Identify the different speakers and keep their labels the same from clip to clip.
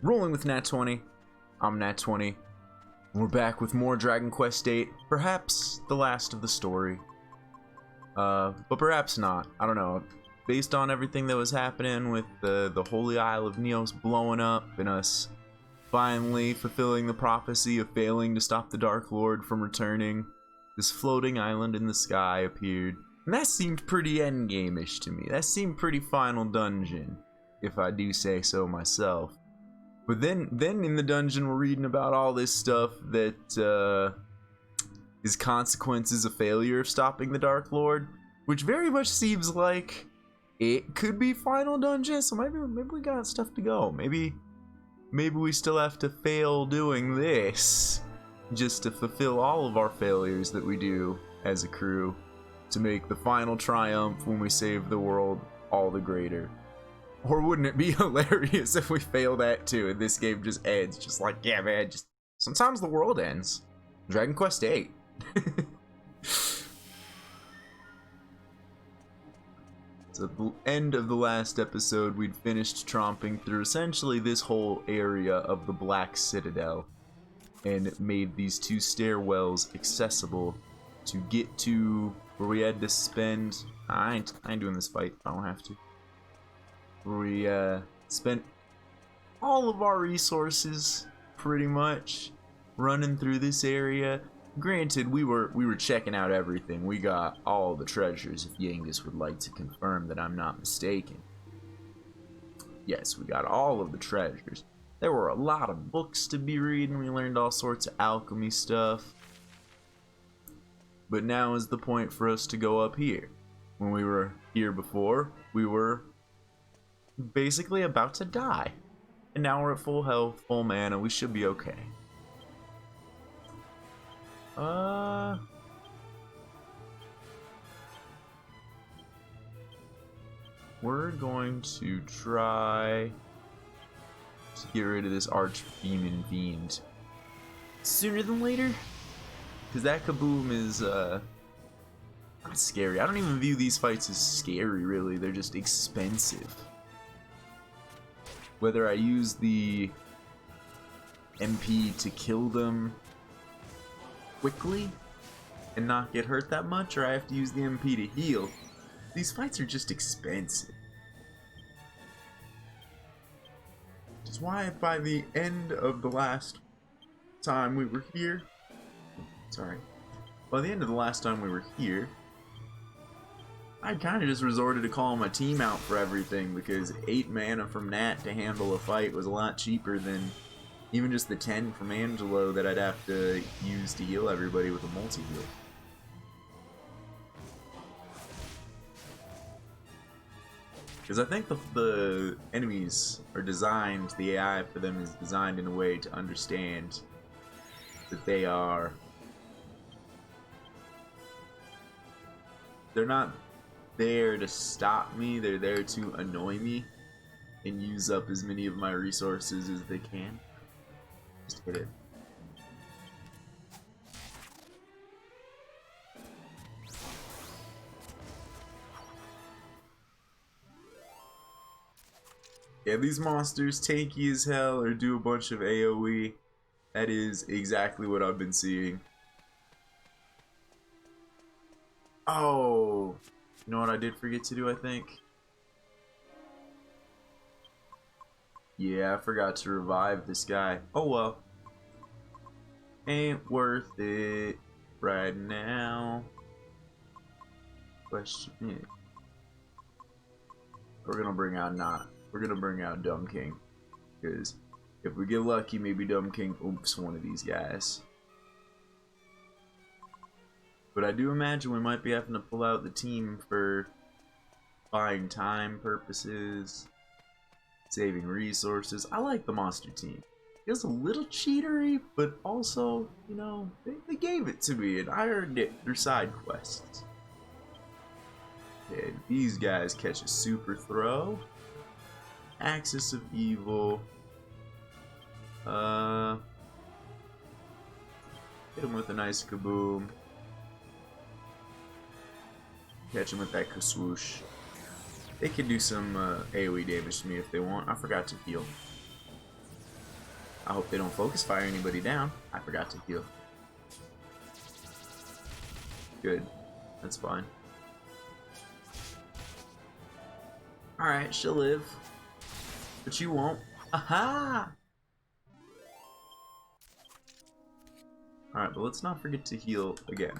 Speaker 1: Rolling with Nat 20. I'm Nat 20. We're back with more Dragon Quest VIII. Perhaps the last of the story. But perhaps not. I don't know. Based on everything that was happening with the Holy Isle of Neos blowing up and us finally fulfilling the prophecy of failing to stop the Dark Lord from returning, this floating island in the sky appeared. And that seemed pretty endgame-ish to me. That seemed pretty final dungeon, if I do say so myself. But then in the dungeon we're reading about all this stuff that is consequences of failure of stopping the Dark Lord, which very much seems like it could be final dungeon. So maybe we got stuff to go. Maybe we still have to fail doing this just to fulfill all of our failures that we do as a crew to make the final triumph when we save the world all the greater. Or wouldn't it be hilarious if we fail that too and this game just ends? Just like, yeah, man, just sometimes the world ends. Dragon Quest VIII. So at the end of the last episode, we'd finished tromping through essentially this whole area of the Black Citadel and made these two stairwells accessible to get to where we had to spend... I ain't doing this fight. I don't have to. We spent all of our resources pretty much running through this area. Granted, we were checking out everything. We got all the treasures, if Yangus would like to confirm that I'm not mistaken. Yes, we got all of the treasures. There were a lot of books to be reading. We learned all sorts of alchemy stuff. But now is the point for us to go up here. When we were here before, we were basically about to die. And now we're at full health, full mana. We should be okay. We're going to try to get rid of this Archdemon Fiend sooner than later, because that kaboom is not scary. I don't even view these fights as scary, really. They're just expensive. Whether I use the MP to kill them quickly and not get hurt that much, or I have to use the MP to heal, these fights are just expensive. Which is why by the end of the last time we were here, by the end of the last time we were here, I kind of just resorted to calling my team out for everything, because 8 mana from Nat to handle a fight was a lot cheaper than even just the 10 from Angelo that I'd have to use to heal everybody with a multi-heal. Because I think the enemies are designed, the AI for them is designed in a way to understand that they're not there to stop me, they're there to annoy me and use up as many of my resources as they can. Just hit it. Yeah, these monsters tanky as hell or do a bunch of AoE. That is exactly what I've been seeing. Oh, you know what I did forget to do, I think? Yeah, I forgot to revive this guy. Oh well. Ain't worth it right now. Question is, we're gonna bring out Dumb King. Because if we get lucky, maybe Dumb King oops one of these guys. But I do imagine we might be having to pull out the team for buying time purposes, saving resources. I like the monster team. It's a little cheatery, but also, you know, they gave it to me and I earned it through side quests. And these guys catch a super throw. Axis of Evil. Hit him with a nice kaboom. Catch him with that kaswoosh. They can do some AoE damage to me if they want. I forgot to heal. I hope they don't focus fire anybody down. I forgot to heal. Good. That's fine. Alright, she'll live. But you won't. Aha! Alright, but let's not forget to heal again.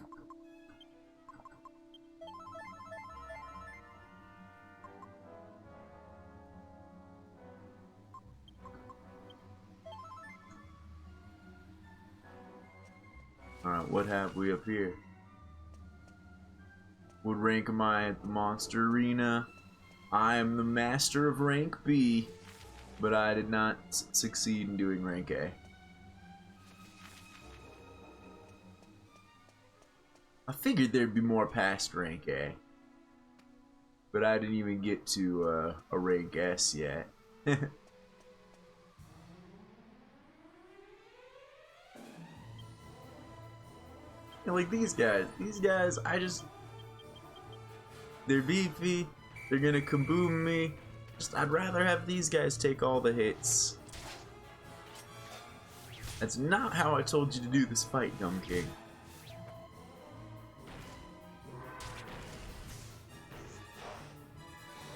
Speaker 1: Alright, what have we up here? What rank am I at the monster arena? I am the master of rank B, but I did not succeed in doing rank A. I figured there'd be more past rank A, but I didn't even get to a rank S yet. And like these guys, they're beefy, they're gonna kaboom me. I'd rather have these guys take all the hits. That's not how I told you to do this fight, Dumb King.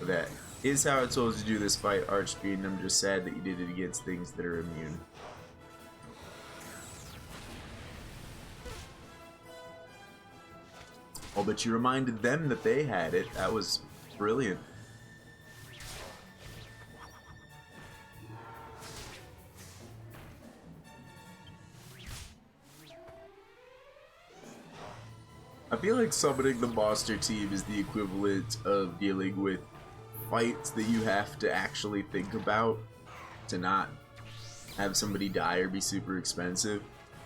Speaker 1: That is how I told you to do this fight, Archfiend, and I'm just sad that you did it against things that are immune. Oh, but you reminded them that they had it. That was brilliant. I feel like summoning the monster team is the equivalent of dealing with fights that you have to actually think about to not have somebody die or be super expensive,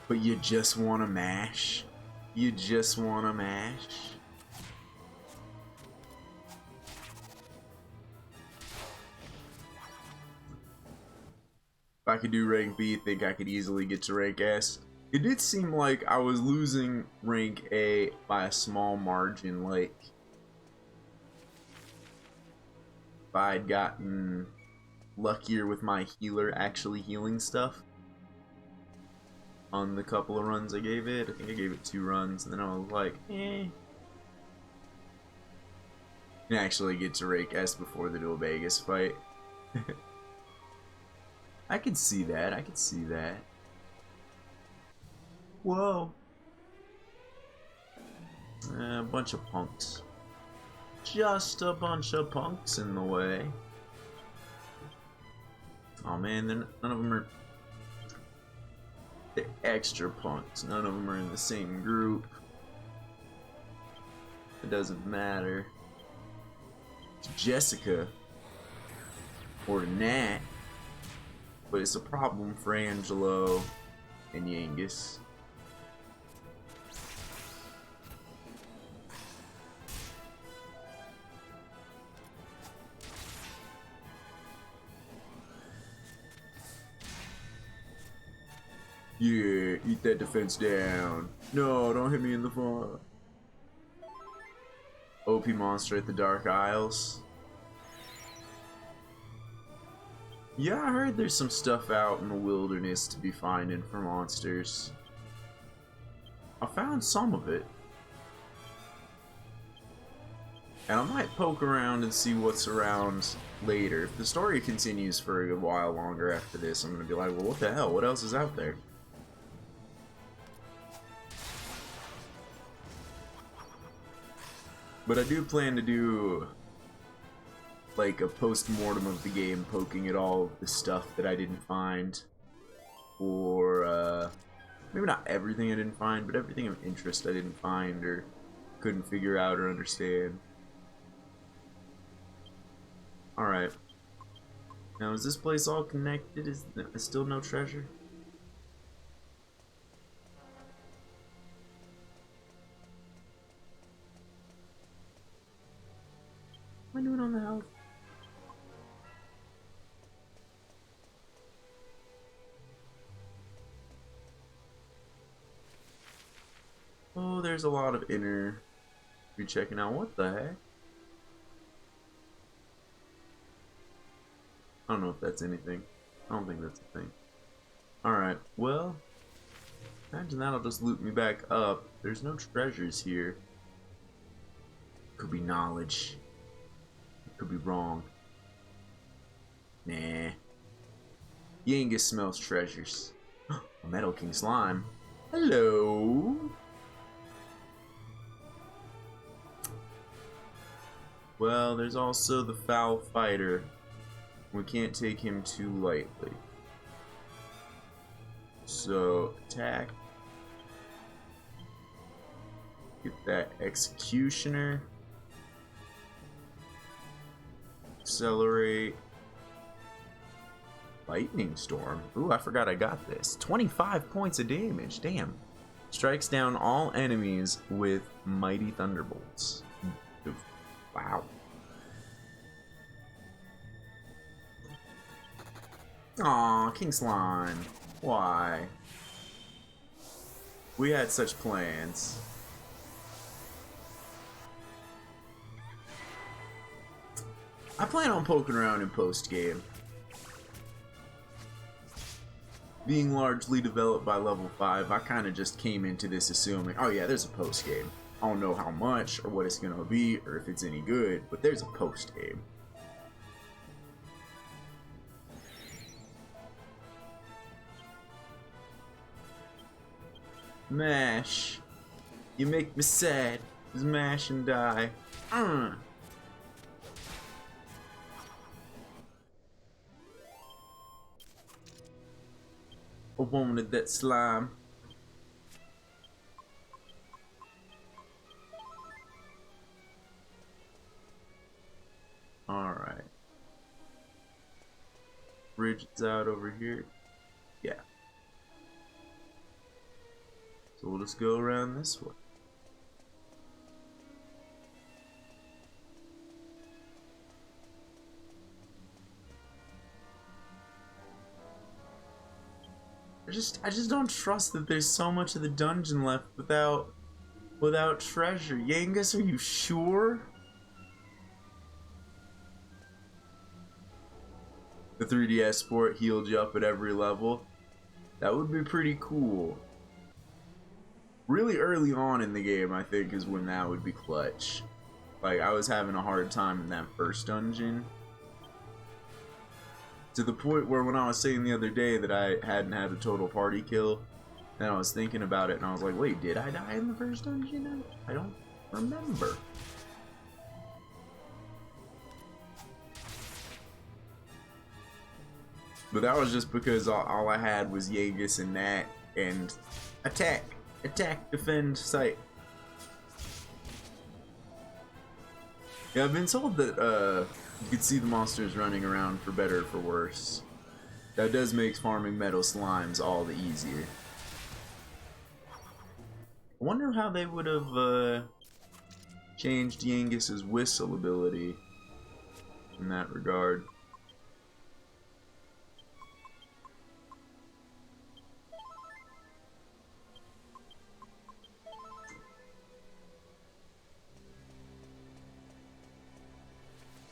Speaker 1: but you just want to mash. You just want to mash. If I could do rank B, I think I could easily get to rank S. It did seem like I was losing rank A by a small margin, like if I'd gotten luckier with my healer actually healing stuff on the couple of runs I gave it. I think I gave it 2 runs, and then I was like, eh. Can actually get to rank S before the Dual Vegas fight. I could see that, I could see that. Whoa. A bunch of punks. Just a bunch of punks in the way. Oh man, none of them are the extra punks. None of them are in the same group. It doesn't matter. It's Jessica or Nat, but it's a problem for Angelo and Yangus. Yeah, eat that defense down. No, don't hit me in the front. OP monster at the Dark Isles. Yeah, I heard there's some stuff out in the wilderness to be finding for monsters. I found some of it. And I might poke around and see what's around later. If the story continues for a good while longer after this, I'm gonna be like, well, what the hell? What else is out there? But I do plan to do like a post-mortem of the game, poking at all the stuff that I didn't find. Or maybe not everything I didn't find, but everything of interest I didn't find or couldn't figure out or understand. Alright. Now is this place all connected? Is there still no treasure? What am I doing on the house? Oh, there's a lot of inner. Be checking out. What the heck? I don't know if that's anything. I don't think that's a thing. Alright, well, imagine that'll just loot me back up. There's no treasures here. Could be knowledge. Could be wrong. Nah. Yengus smells treasures. A Metal King slime. Hello. Well, there's also the foul fighter. We can't take him too lightly. So, attack. Get that executioner. Accelerate. Lightning storm. Ooh, I forgot I got this. 25 points of damage. Damn. Strikes down all enemies with mighty thunderbolts. Wow. Aw, King Slime. Why? We had such plans. I plan on poking around in post-game. Being largely developed by level 5, I kind of just came into this assuming, oh yeah, there's a post-game. I don't know how much, or what it's gonna be, or if it's any good, but there's a post-game. Mash. You make me sad. Smash and die. I wanted that slime. Alright. Bridge is out over here. Yeah. So we'll just go around this way. I just don't trust that there's so much of the dungeon left without treasure. Yengus, are you sure? The 3DS port healed you up at every level. That would be pretty cool. Really early on in the game, I think, is when that would be clutch. Like, I was having a hard time in that first dungeon. To the point where when I was saying the other day that I hadn't had a total party kill, and I was thinking about it, and I was like, wait, did I die in the first dungeon? I don't remember. But that was just because all I had was Yengus and that, and attack. Attack, defend, sight. Yeah, I've been told that you can see the monsters running around for better or for worse. That does make farming metal slimes all the easier. I wonder how they would have changed Yengus's whistle ability in that regard.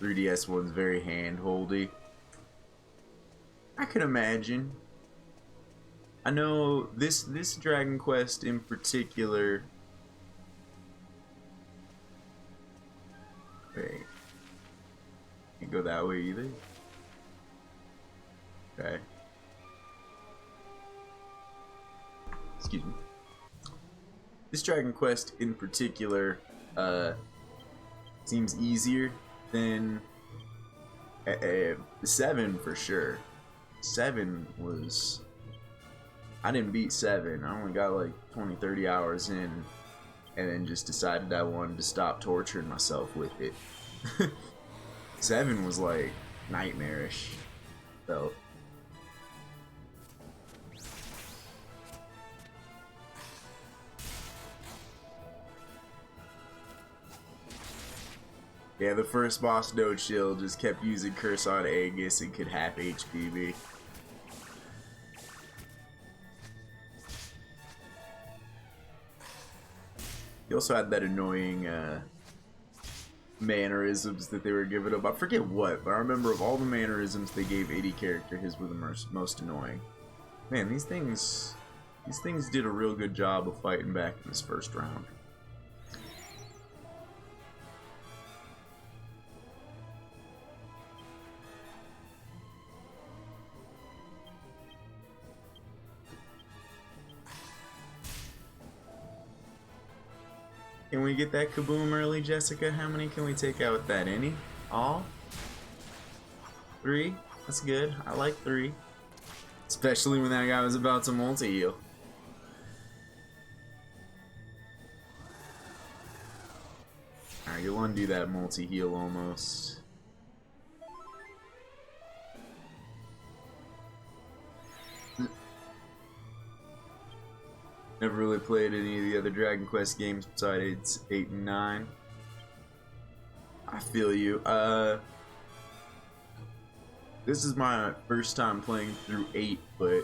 Speaker 1: The 3DS one's very hand-holdy. I could imagine. I know this Dragon Quest in particular. Wait. Can't go that way either. Okay. Excuse me. This Dragon Quest in particular seems easier than 7 for sure. 7 was... I didn't beat 7. I only got like 20-30 hours in, and then just decided I wanted to stop torturing myself with it. 7 was like nightmarish. Felt. Yeah, the first boss node shield just kept using Curse on Angus and could half HP me. He also had that annoying mannerisms that they were giving him. I forget what, but I remember of all the mannerisms they gave any character, his were the most annoying. Man, these things did a real good job of fighting back in this first round. Can we get that kaboom early, Jessica? How many can we take out with that? Any? All? 3? That's good. I like 3. Especially when that guy was about to multi-heal. Alright, you'll undo that multi-heal almost. Never really played any of the other Dragon Quest games besides 8 and 9. I feel you. This is my first time playing through 8, but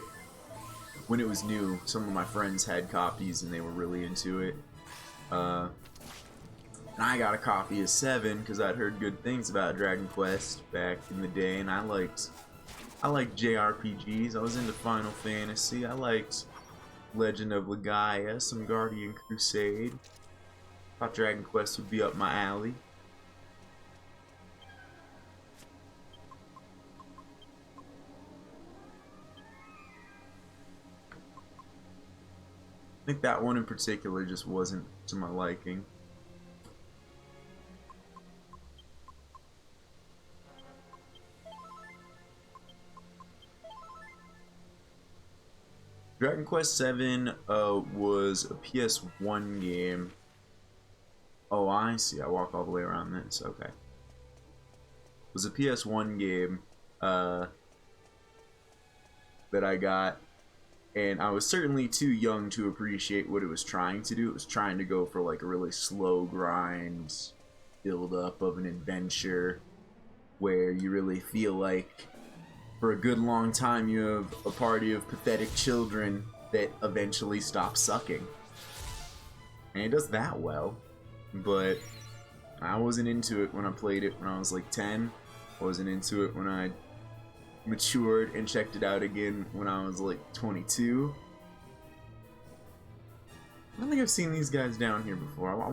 Speaker 1: when it was new, some of my friends had copies and they were really into it. And I got a copy of 7 because I'd heard good things about Dragon Quest back in the day, and I liked JRPGs. I was into Final Fantasy. I liked Legend of Legaia, some Guardian Crusade. Thought Dragon Quest would be up my alley. I think that one in particular just wasn't to my liking. Dragon Quest VII was a PS1 game. Oh, I see. I walk all the way around this. Okay. It was a PS1 game that I got, and I was certainly too young to appreciate what it was trying to do. It was trying to go for like a really slow grind, build up of an adventure where you really feel like for a good long time you have a party of pathetic children that eventually stop sucking. And it does that well, but I wasn't into it when I played it when I was like 10. I wasn't into it when I matured and checked it out again when I was like 22. I don't think I've seen these guys down here before. I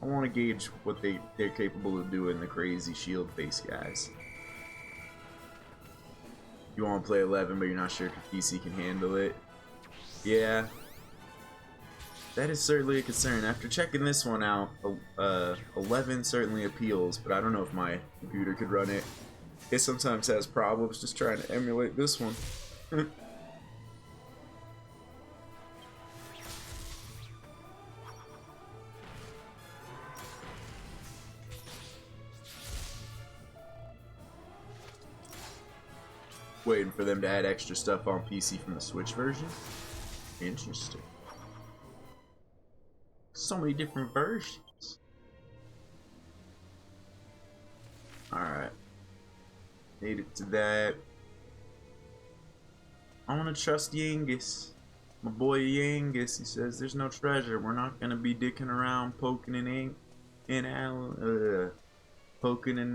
Speaker 1: wanna gauge what they're capable of doing, the crazy shield face guys. You want to play 11, but you're not sure if your PC can handle it. Yeah, that is certainly a concern. After checking this one out, 11 certainly appeals, but I don't know if my computer could run it. It sometimes has problems just trying to emulate this one. Waiting for them to add extra stuff on PC from the Switch version. Interesting. So many different versions. Alright. Made it to that. I want to trust Yangus. My boy Yangus, he says there's no treasure. We're not going to be dicking around poking in ink and poking in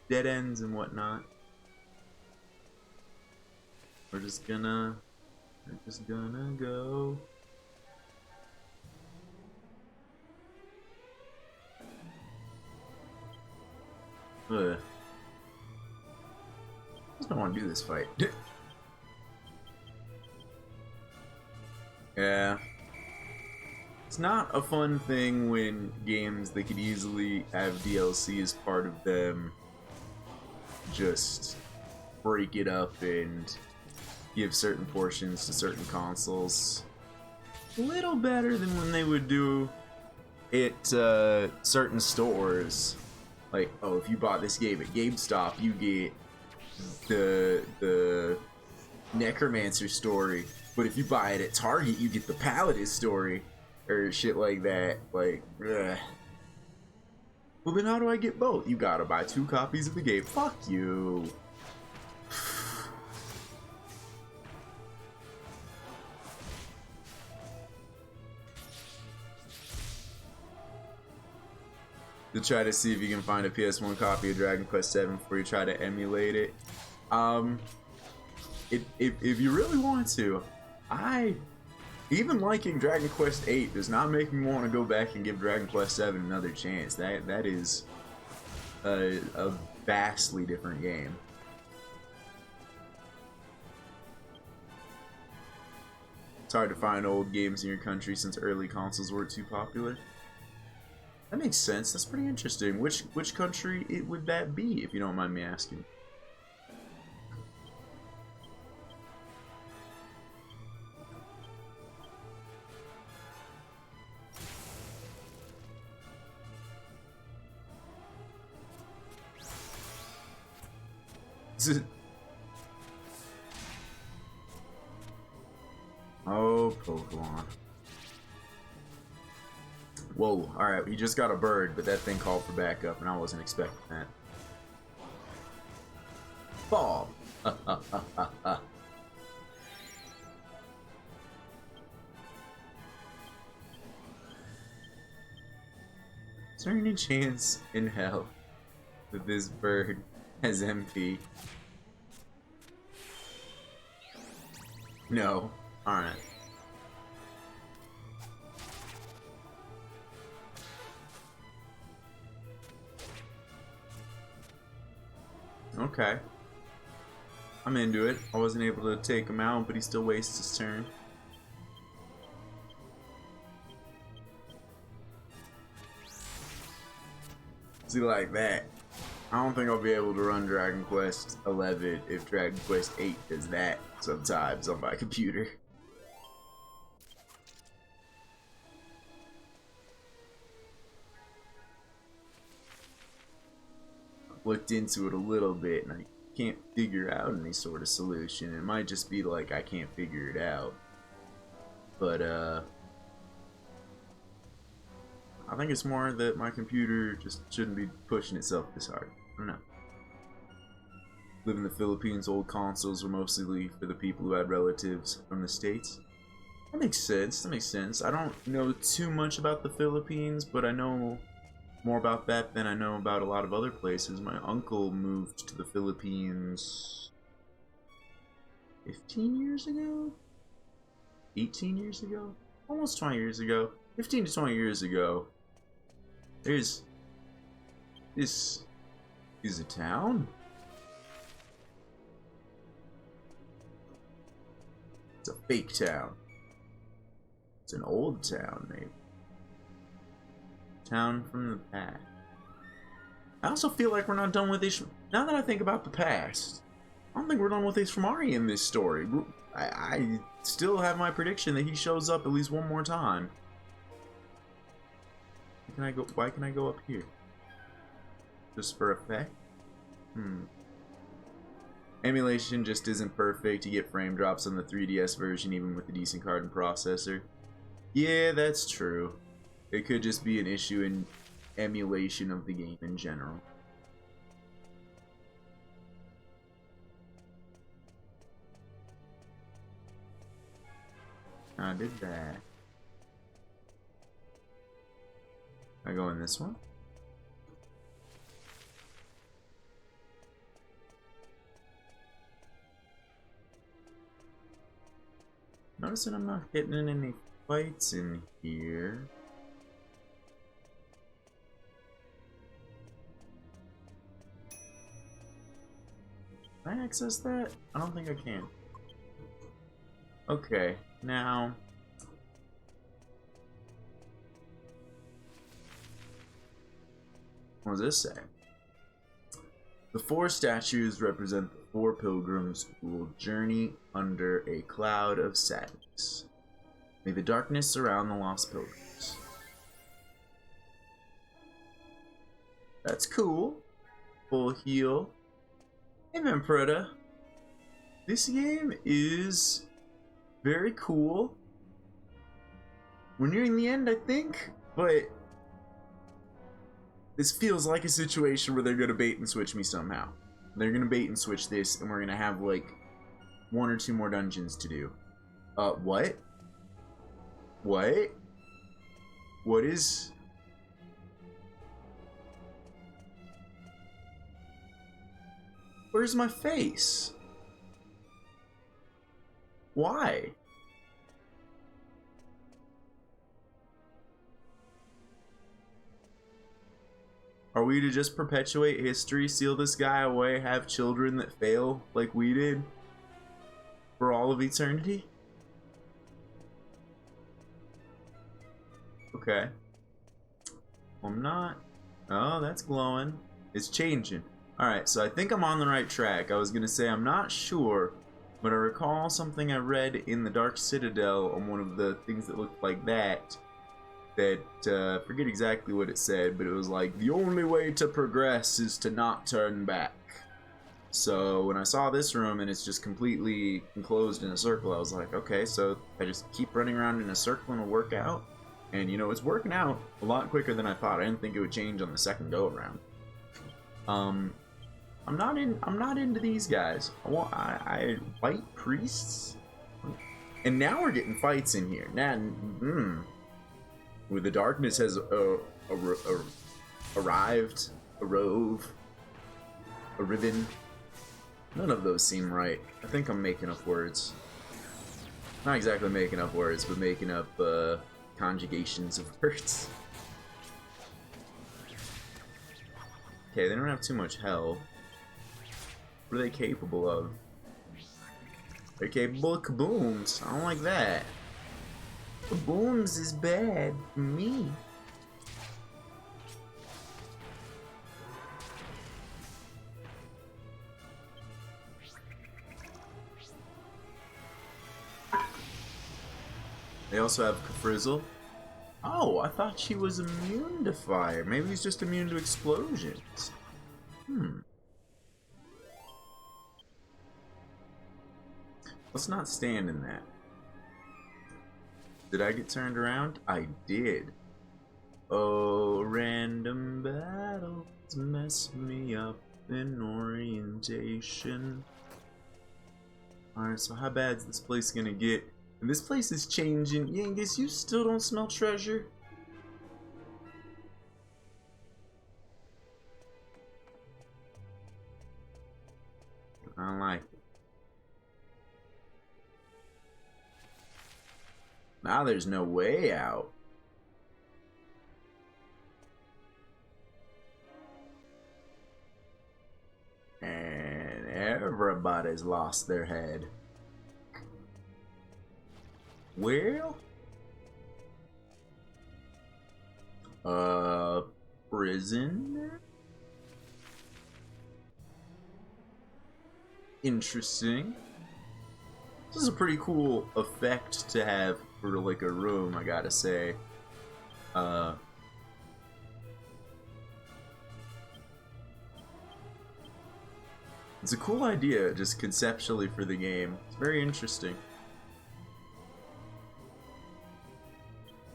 Speaker 1: dead ends and whatnot. We're just gonna go. I just don't want to do this fight. Yeah. It's not a fun thing when games that could easily have DLC as part of them just break it up and give certain portions to certain consoles. A little better than when they would do it certain stores. Like, oh, if you bought this game at GameStop, you get the Necromancer story. But if you buy it at Target, you get the Paladin story. Or shit like that. Like, ugh. Well, then how do I get both? You gotta buy 2 copies of the game. Fuck you. To try to see if you can find a PS1 copy of Dragon Quest VII before you try to emulate it. if you really want to, even liking Dragon Quest VIII does not make me want to go back and give Dragon Quest VII another chance. That is a vastly different game. It's hard to find old games in your country since early consoles weren't too popular. That makes sense. That's pretty interesting. Which country would that be, if you don't mind me asking? Oh, Pokemon. Whoa, alright, he just got a bird, but that thing called for backup, and I wasn't expecting that. Fall! Is there any chance in hell that this bird has MP? No. Alright. Okay. I'm into it. I wasn't able to take him out, but he still wastes his turn. See, like that. I don't think I'll be able to run Dragon Quest XI if Dragon Quest VIII does that sometimes on my computer. I've looked into it a little bit and I can't figure out any sort of solution. It might just be like I can't figure it out. But I think it's more that my computer just shouldn't be pushing itself this hard. I don't know. Live in the Philippines, old consoles were mostly for the people who had relatives from the States. That makes sense, that makes sense. I don't know too much about the Philippines, but I know more about that than I know about a lot of other places. My uncle moved to the Philippines 15 years ago? 18 years ago? Almost 20 years ago. 15 to 20 years ago. This is a town? It's a fake town. It's an old town, maybe. Town from the past. I also feel like we're not done with this. Now that I think about the past, I don't think we're done with Ishimari in this story. I still have my prediction that he shows up at least one more time. Why can I go up here? Just for effect? Emulation just isn't perfect. You get frame drops on the 3DS version even with a decent card and processor. Yeah, that's true. It could just be an issue in emulation of the game in general. I did that. I go in this one? Noticing I'm not getting in any fights in here. Can I access that? I don't think I can. Okay, now... What does this say? The 4 statues represent the 4 pilgrims who will journey under a cloud of sadness. May the darkness surround the lost pilgrims. That's cool. Full heal. Hey man, Preda. This game is very cool. We're nearing the end, I think, but this feels like a situation where they're gonna bait and switch me somehow. They're gonna bait and switch this, and we're gonna have like 1 or 2 more dungeons to do. What? What? What is... Where's my face? Why? Are we to just perpetuate history, seal this guy away, have children that fail like we did for all of eternity? Okay. I'm not. Oh, that's glowing. It's changing. Alright, so I think I'm on the right track. I was gonna say I'm not sure, but I recall something I read in the Dark Citadel on one of the things that looked like that. I forget exactly what it said, but it was like, the only way to progress is to not turn back. So when I saw this room and it's just completely enclosed in a circle, I was like, okay, so I just keep running around in a circle and it'll work out. And you know, it's working out a lot quicker than I thought. I didn't think it would change on the second go around. I'm not into these guys. I white priests, and now we're getting fights in here. Now, where the darkness has arrived, arriven. None of those seem right. I think I'm making up words. Not exactly making up words, but making up conjugations of words. Okay, they don't have too much health. What are they capable of? They're capable of kabooms. I don't like that. Kabooms is bad for me. They also have Kafrizzle. Oh, I thought she was immune to fire. Maybe he's just immune to explosions. Let's not stand in that. Did I get turned around? I did. Oh, random battles mess me up in orientation. Alright, so how bad is this place gonna get? And this place is changing. Yangus, you still don't smell treasure? I don't like it. Now there's no way out. And everybody's lost their head. Well, prison. Interesting. This is a pretty cool effect to have for like a room, I gotta say. It's a cool idea, just conceptually, for the game. It's very interesting.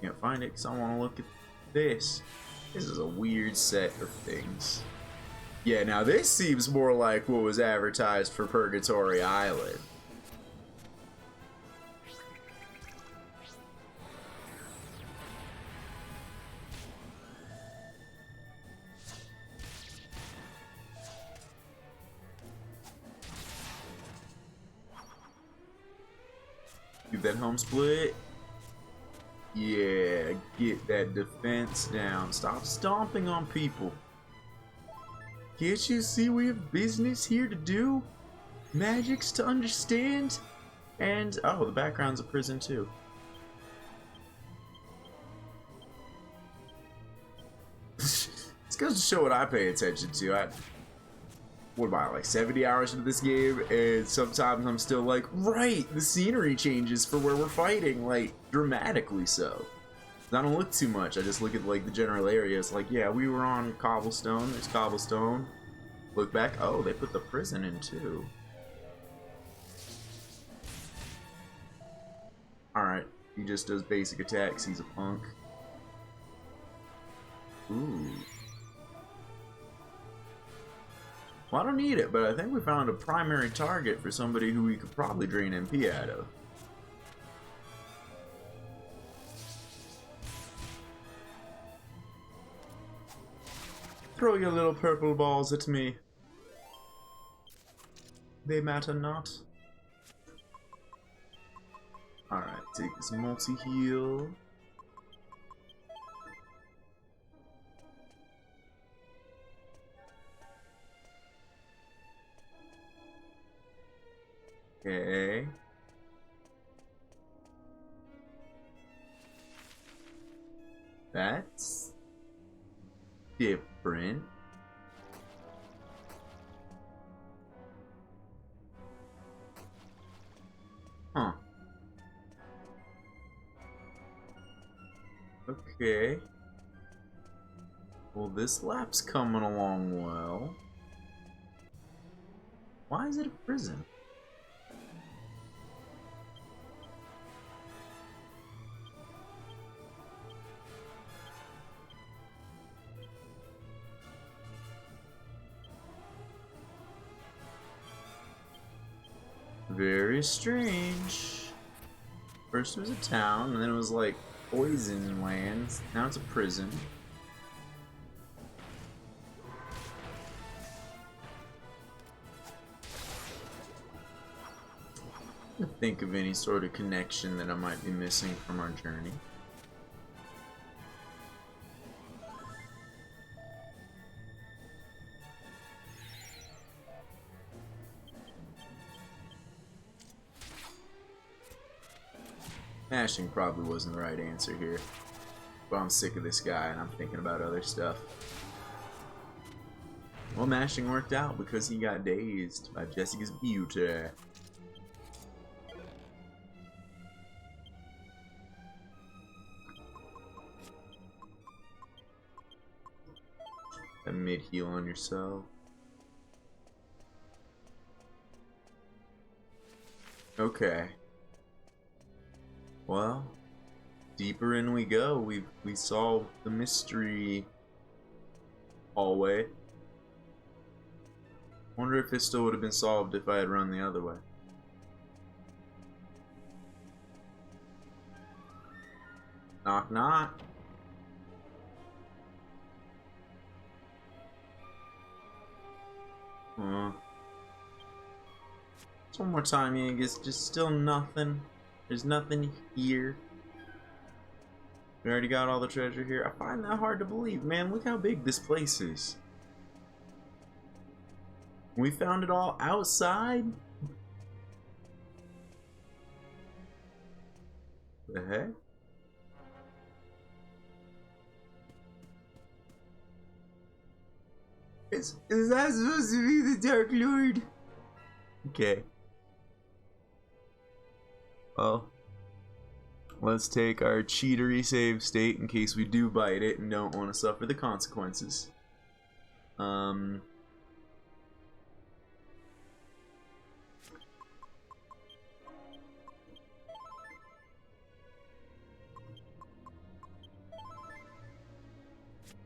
Speaker 1: Can't find it because I want to look at this. This is a weird set of things. Yeah, now this seems more like what was advertised for Purgatory Island. Give that home split. Yeah, get that defense down. Stop stomping on people. Can't you see we have business here to do? Magics to understand? And, oh, the background's a prison too. This goes to show what I pay attention to. What about like 70 hours into this game, and sometimes I'm still like, right, the scenery changes for where we're fighting, like dramatically so. I don't look too much, I just look at like the general area. It's like, yeah, we were on cobblestone, there's cobblestone. Look back, oh, they put the prison in too. Alright, he just does basic attacks, he's a punk. Ooh. Well, I don't need it, but I think we found a primary target for somebody who we could probably drain MP out of. Throw your little purple balls at me. They matter not. Alright, take this multi-heal. Okay. That's different. Huh. Okay. Well, this lap's coming along well. Why is it a prison? Very strange. First it was a town, and then it was like poison lands. Now it's a prison. I can't think of any sort of connection that I might be missing from our journey. Mashing probably wasn't the right answer here. But I'm sick of this guy and I'm thinking about other stuff. Well, mashing worked out because he got dazed by Jessica's beauty. A mid-heal on yourself. Okay. Well, deeper in we go. We solved the mystery hallway. Wonder if it still would have been solved if I had run the other way. Knock knock. Just one more time, it's just still nothing. There's nothing here. We already got all the treasure here. I find that hard to believe, man. Look how big this place is. We found it all outside? The heck? Is that supposed to be the Dark Lord? Okay. Well, let's take our cheatery save state in case we do bite it and don't want to suffer the consequences. I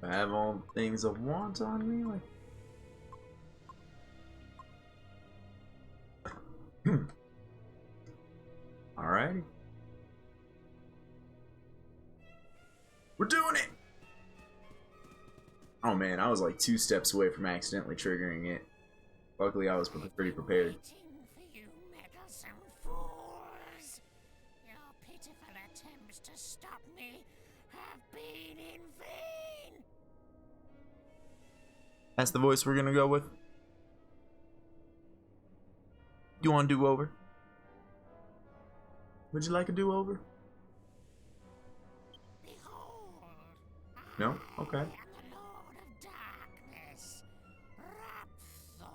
Speaker 1: have all the things I want on me, like. Alrighty. We're doing it! Oh man, I was like 2 steps away from accidentally triggering it. Luckily, I was pretty prepared.
Speaker 2: You meddlesome fools! Your pitiful attempts to stop me have been in vain!
Speaker 1: That's the voice we're gonna go with. You want a do-over? Would you like a do-over?
Speaker 2: Behold,
Speaker 1: No? Okay.
Speaker 2: I am the Lord of Darkness, Rapthorn.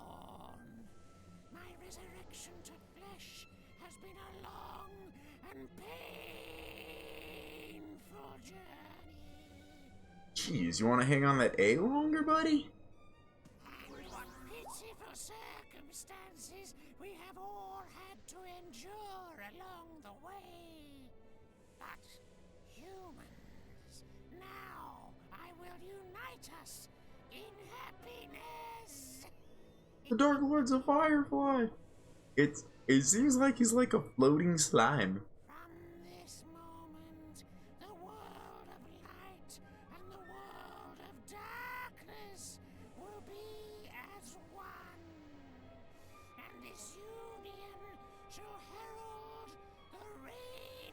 Speaker 2: My resurrection to flesh has been a long and painful journey.
Speaker 1: Jeez, you want to hang on that A longer, buddy?
Speaker 2: And what pitiful circumstances we have all had to endure along the way. But humans, now I will unite us in happiness.
Speaker 1: The Dark Lord's a firefly. It seems like he's like a floating slime.
Speaker 2: From this moment, the world of light and the world of darkness will be as one. And this union shall herald the reign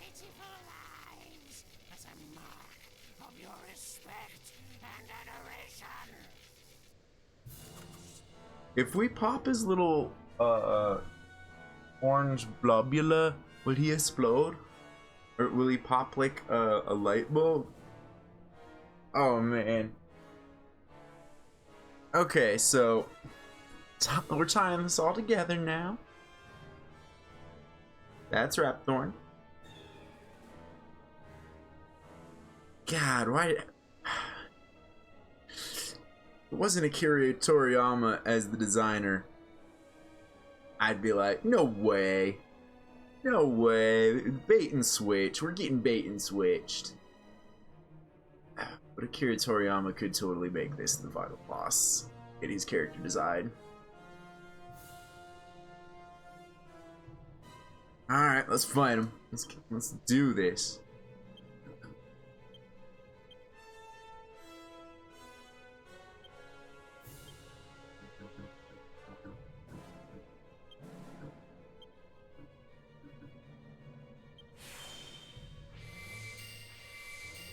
Speaker 2: pitiful lives as a mark of your respect and adoration.
Speaker 1: If we pop his little orange blobula, will he explode? Or will he pop like a light bulb? Oh man. Okay, so we're tying this all together now. That's Rapthorn. God, why? It wasn't Akira Toriyama as the designer, I'd be like, no way. No way. Bait and switch. We're getting bait and switched. But Akira Toriyama could totally make this the final boss in his character design. Alright, let's fight him. Let's do this.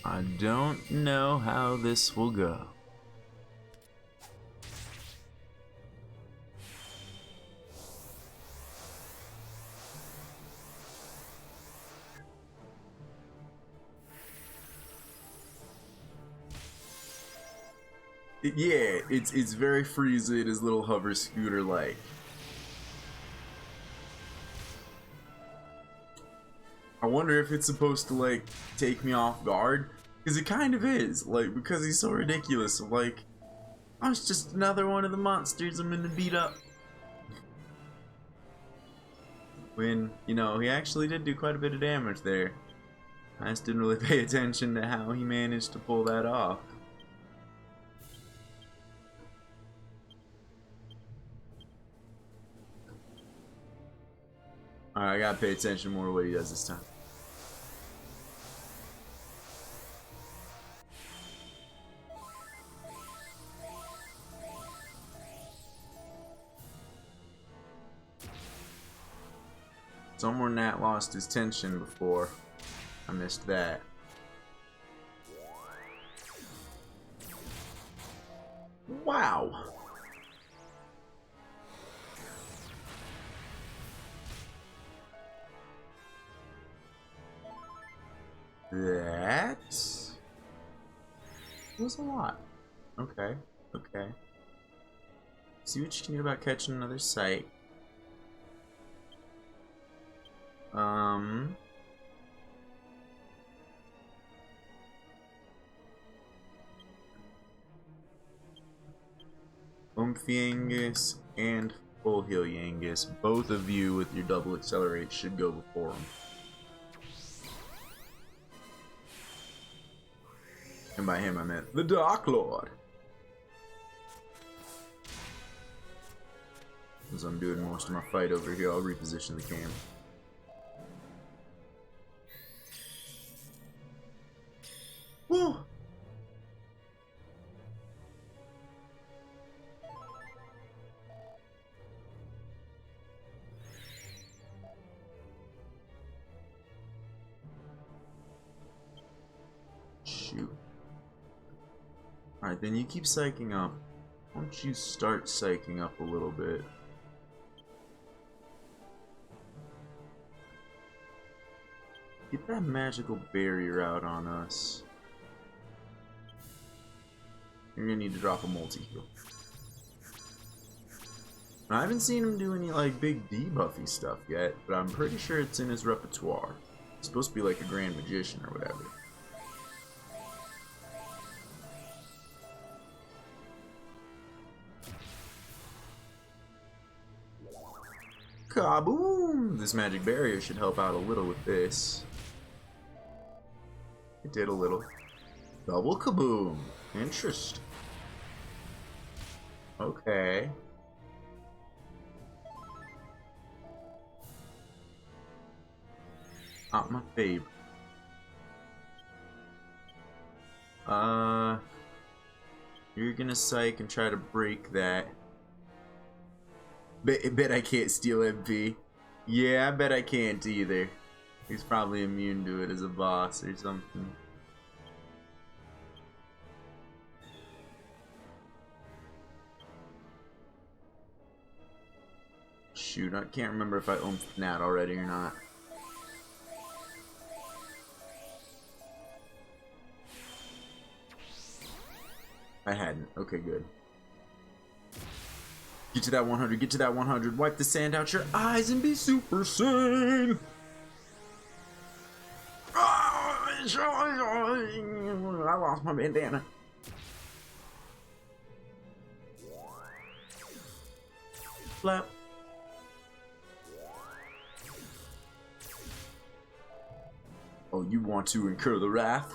Speaker 1: I don't know how this will go. Yeah, it's very Frieza in his little hover scooter like. I wonder if it's supposed to like take me off guard, because it kind of is, like, because he's so ridiculous. Like, oh, it's just another one of the monsters I'm gonna beat up. When, you know, he actually did do quite a bit of damage there. I just didn't really pay attention to how he managed to pull that off. Alright, I gotta pay attention more to what he does this time. Somewhere Nat lost his tension before. I missed that. Wow! That was a lot. Okay, okay. See what you can do about catching another sight. Yangus and Full Heal Yangus, both of you with your double accelerate should go before him. And by him I meant the Dark Lord. As I'm doing most of my fight over here, I'll reposition the cam. Woo! Shoot. Alright, then you keep psyching up. Why don't you start psyching up a little bit? Get that magical barrier out on us. You're gonna need to drop a multi-heal. I haven't seen him do any like big debuffy stuff yet, but I'm pretty sure it's in his repertoire. It's supposed to be like a Grand Magician or whatever. Kaboom! This magic barrier should help out a little with this. It did a little. Double kaboom! Interesting. Okay. Not my favorite. You're gonna psych and try to break that. Bet I can't steal MP. Yeah, I bet I can't either. He's probably immune to it as a boss or something. Shoot, I can't remember if I owned Nat already or not. I hadn't. Okay, good. Get to that 100, get to that 100. Wipe the sand out your eyes and be Super Saiyan! I lost my bandana. Flap. Oh, you want to incur the wrath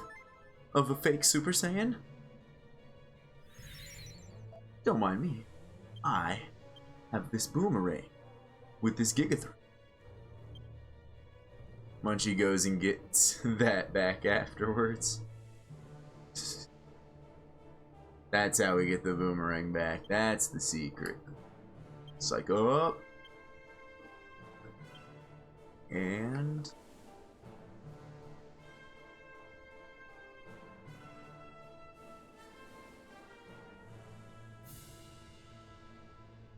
Speaker 1: of a fake Super Saiyan? Don't mind me. I have this boomerang with this Gigathron. Munchie goes and gets that back afterwards. That's how we get the boomerang back. That's the secret. Psycho up. And...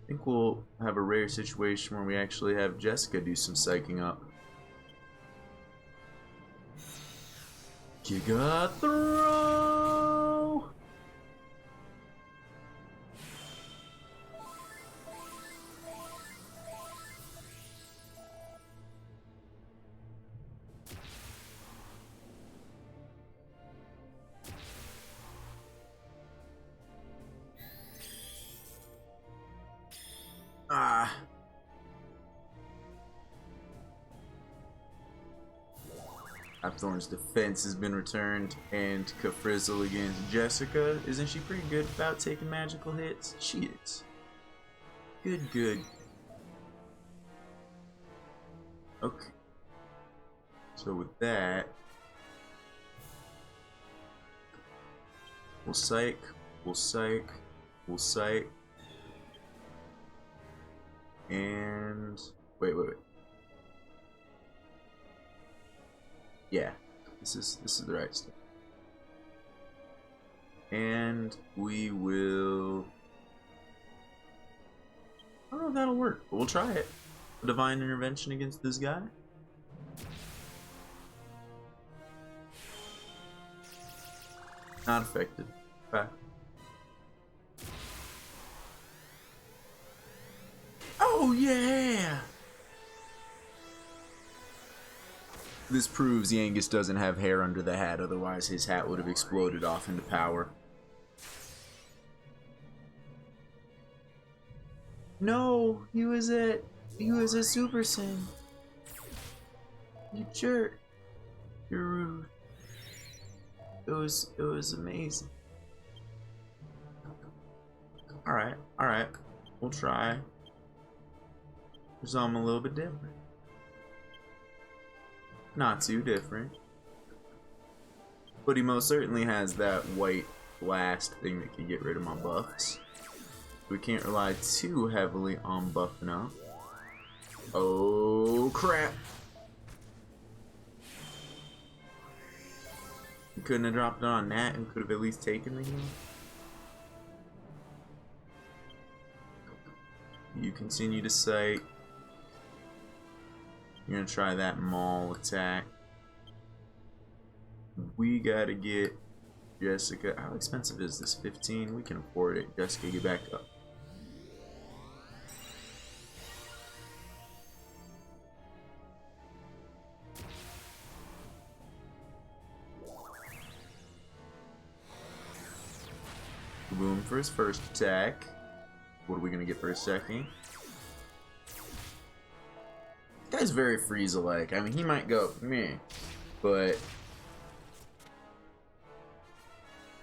Speaker 1: I think we'll have a rare situation where we actually have Jessica do some psyching up. Giga throw! Ah. Thorn's defense has been returned, and Kafrizzle against Jessica. Isn't she pretty good about taking magical hits? She is. Good, good. Okay. So with that, we'll psych, we'll psych, we'll psych. And wait. Yeah, this is the right stuff. And we will. I don't know if that'll work, but we'll try it. Divine intervention against this guy. Not affected. Okay. Oh yeah! This proves Yangus doesn't have hair under the hat, otherwise his hat would have exploded off into power. No, he was a Super Saiyan. You jerk. You're rude. It was amazing. Alright. We'll try. Something a little bit different. Not too different. But he most certainly has that white blast thing that can get rid of my buffs. We can't rely too heavily on buffing up. Oh crap! He couldn't have dropped it on Nat and could have at least taken the heal. You continue to sight. You're gonna try that maul attack. We gotta get Jessica. How expensive is this? 15? We can afford it. Jessica, get back up. Boom for his first attack. What are we gonna get for his second? This guy's very Frieza-like. I mean, he might go meh, but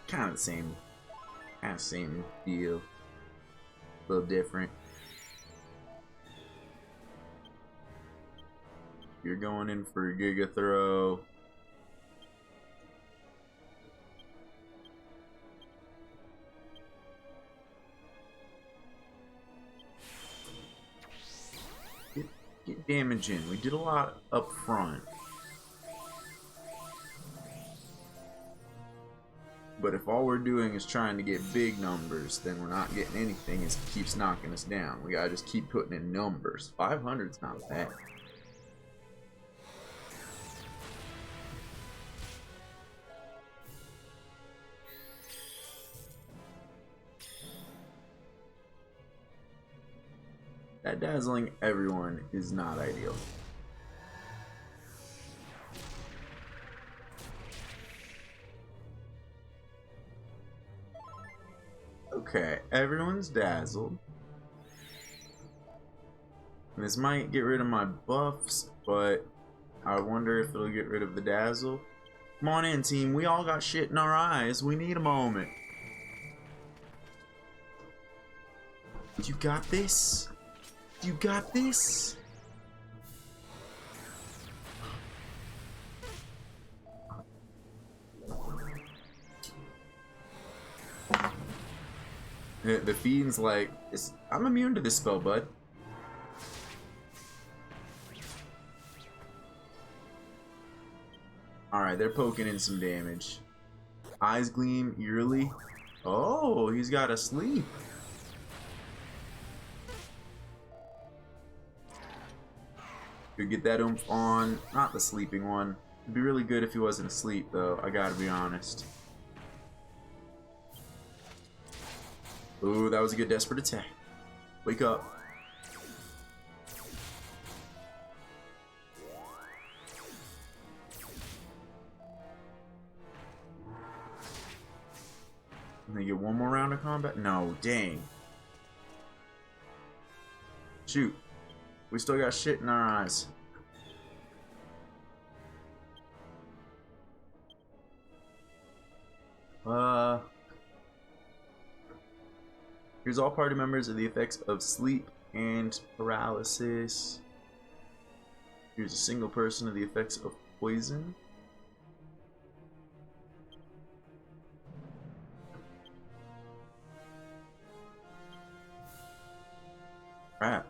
Speaker 1: kind of the same deal. A little different. You're going in for a Giga Throw. Get damage in. We did a lot up front. But if all we're doing is trying to get big numbers, then we're not getting anything. It keeps knocking us down. We gotta just keep putting in numbers. 500's not bad. That dazzling everyone is not ideal. Okay, everyone's dazzled. This might get rid of my buffs, but I wonder if it'll get rid of the dazzle. Come on in, team. We all got shit in our eyes. We need a moment. You got this? You got this? The fiend's like, I'm immune to this spell, bud. Alright, they're poking in some damage. Eyes gleam eerily. Oh, he's got a sleep. Could get that oomph on. Not the sleeping one. It'd be really good if he wasn't asleep, though. I gotta be honest. Ooh, that was a good desperate attack. Wake up. And they get one more round of combat? No, dang. Shoot. We still got shit in our eyes. Here's all party members of the effects of sleep and paralysis. Here's a single person of the effects of poison. Crap.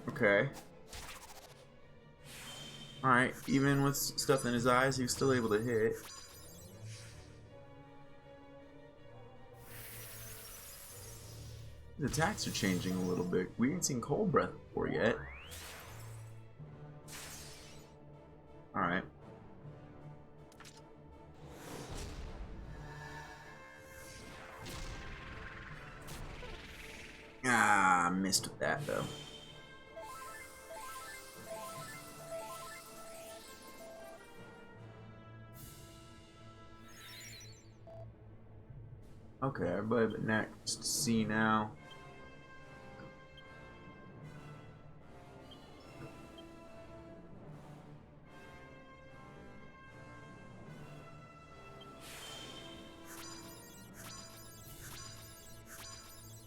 Speaker 1: Okay. Alright, even with stuff in his eyes, he was still able to hit. His attacks are changing a little bit. We ain't seen Cold Breath before yet. Alright. Ah, missed with that though. Okay, everybody but next C now.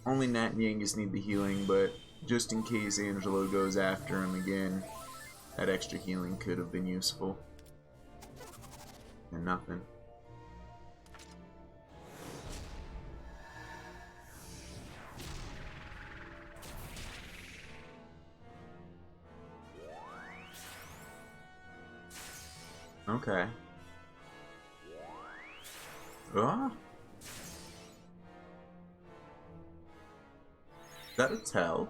Speaker 1: Only Nat and Yangus need the healing, but just in case Angelo goes after him again, that extra healing could have been useful. And nothing. Okay. Ah. Is that a tell?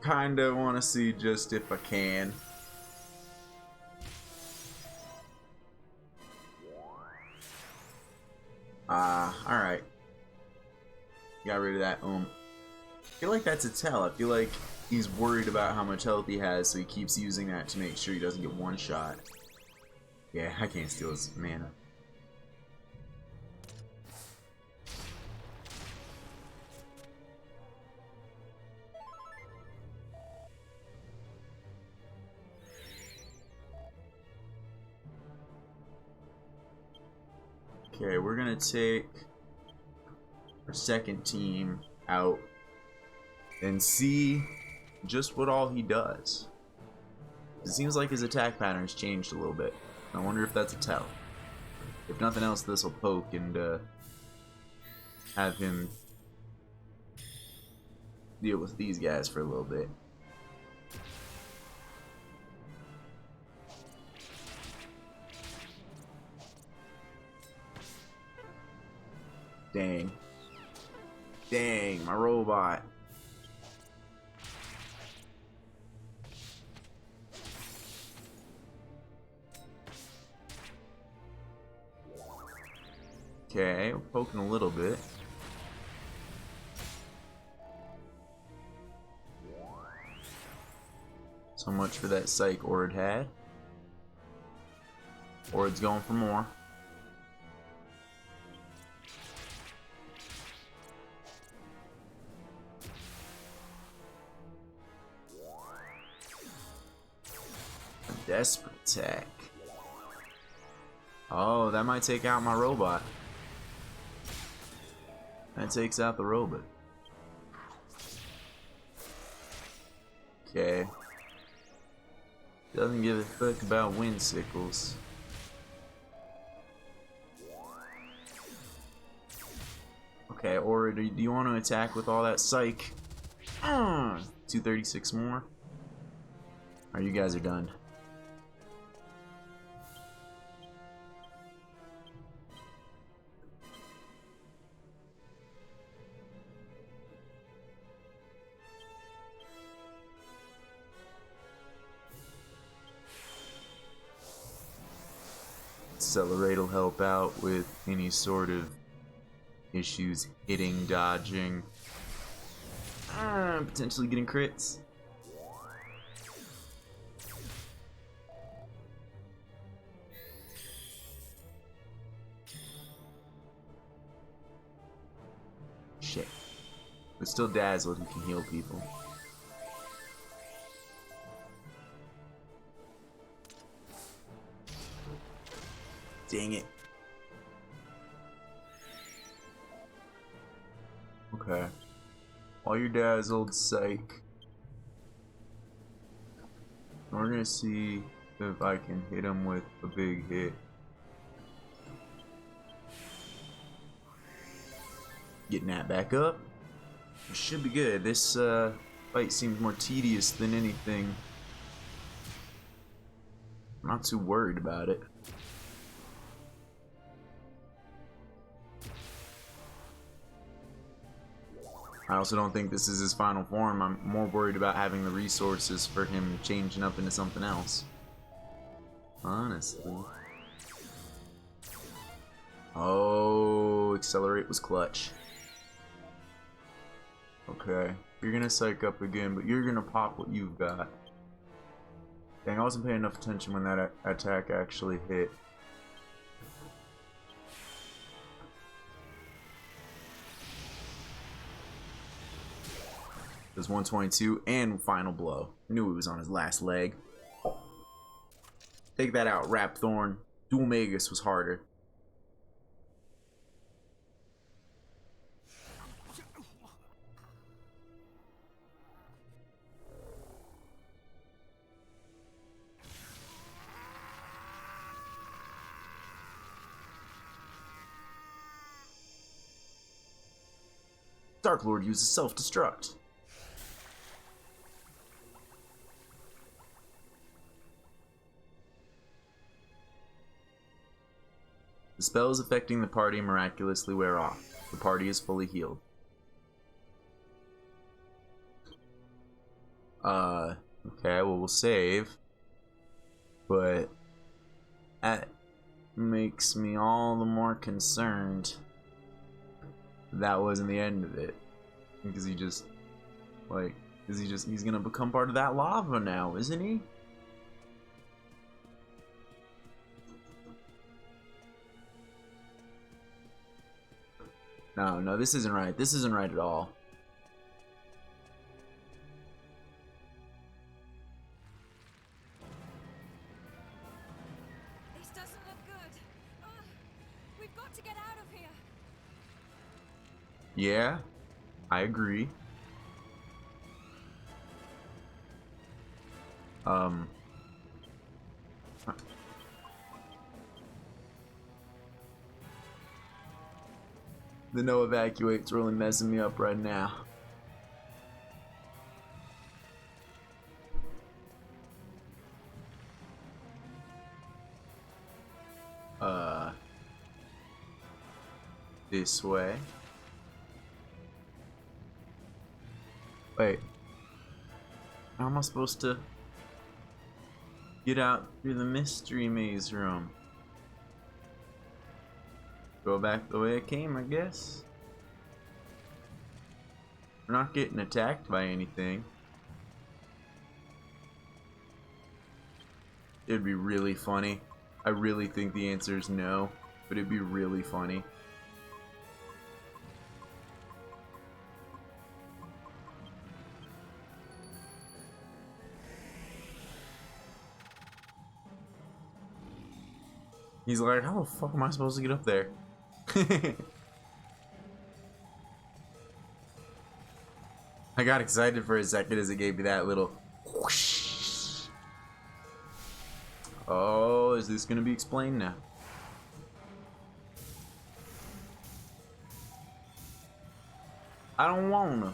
Speaker 1: Kinda want to see just if I can. Alright. Got rid of that I feel like that's a tell. I feel like he's worried about how much health he has, so he keeps using that to make sure he doesn't get one shot. Yeah, I can't steal his mana. Okay, we're gonna take our second team out and see just what all he does. It seems like his attack pattern's changed a little bit. I wonder if that's a tell. If nothing else, this will poke and have him deal with these guys for a little bit. Dang. Dang, my robot. Okay, we're poking a little bit. So much for that psych Ord had. Ord's going for more. A desperate attack. Oh, that might take out my robot. That takes out the robot. Okay. Doesn't give a fuck about wind sickles. Okay, or do you want to attack with all that psych? 236 more. Alright, you guys are done. Accelerate will help out with any sort of issues hitting, dodging, potentially getting crits. Shit. But still dazzled, he can heal people. Dang it. Okay. While you're dazzled, psych. We're gonna see if I can hit him with a big hit. Getting that back up. It should be good. This fight seems more tedious than anything. I'm not too worried about it. I also don't think this is his final form. I'm more worried about having the resources for him changing up into something else. Honestly. Oh, accelerate was clutch. Okay, you're gonna psych up again, but you're gonna pop what you've got. Dang, I wasn't paying enough attention when that attack actually hit. It was 122 and final blow. Knew he was on his last leg. Take that out, Rapthorn. Dual Magus was harder. Dark Lord uses self-destruct. The spells affecting the party miraculously wear off. The party is fully healed. Okay, well, we'll save. But that makes me all the more concerned that wasn't the end of it. Because he just, like, he's gonna become part of that lava now, isn't he? No, this isn't right. This isn't right at all.
Speaker 3: This doesn't look good. We've got to get out of here.
Speaker 1: Yeah, I agree. The no evacuate's really messing me up right now. This way. Wait. How am I supposed to get out through the mystery maze room? Go back the way I came, I guess. We're not getting attacked by anything. It'd be really funny. I really think the answer is no, but it'd be really funny. He's like, how the fuck am I supposed to get up there? I got excited for a second as it gave me that little whoosh. Oh, is this gonna be explained now? I don't wanna.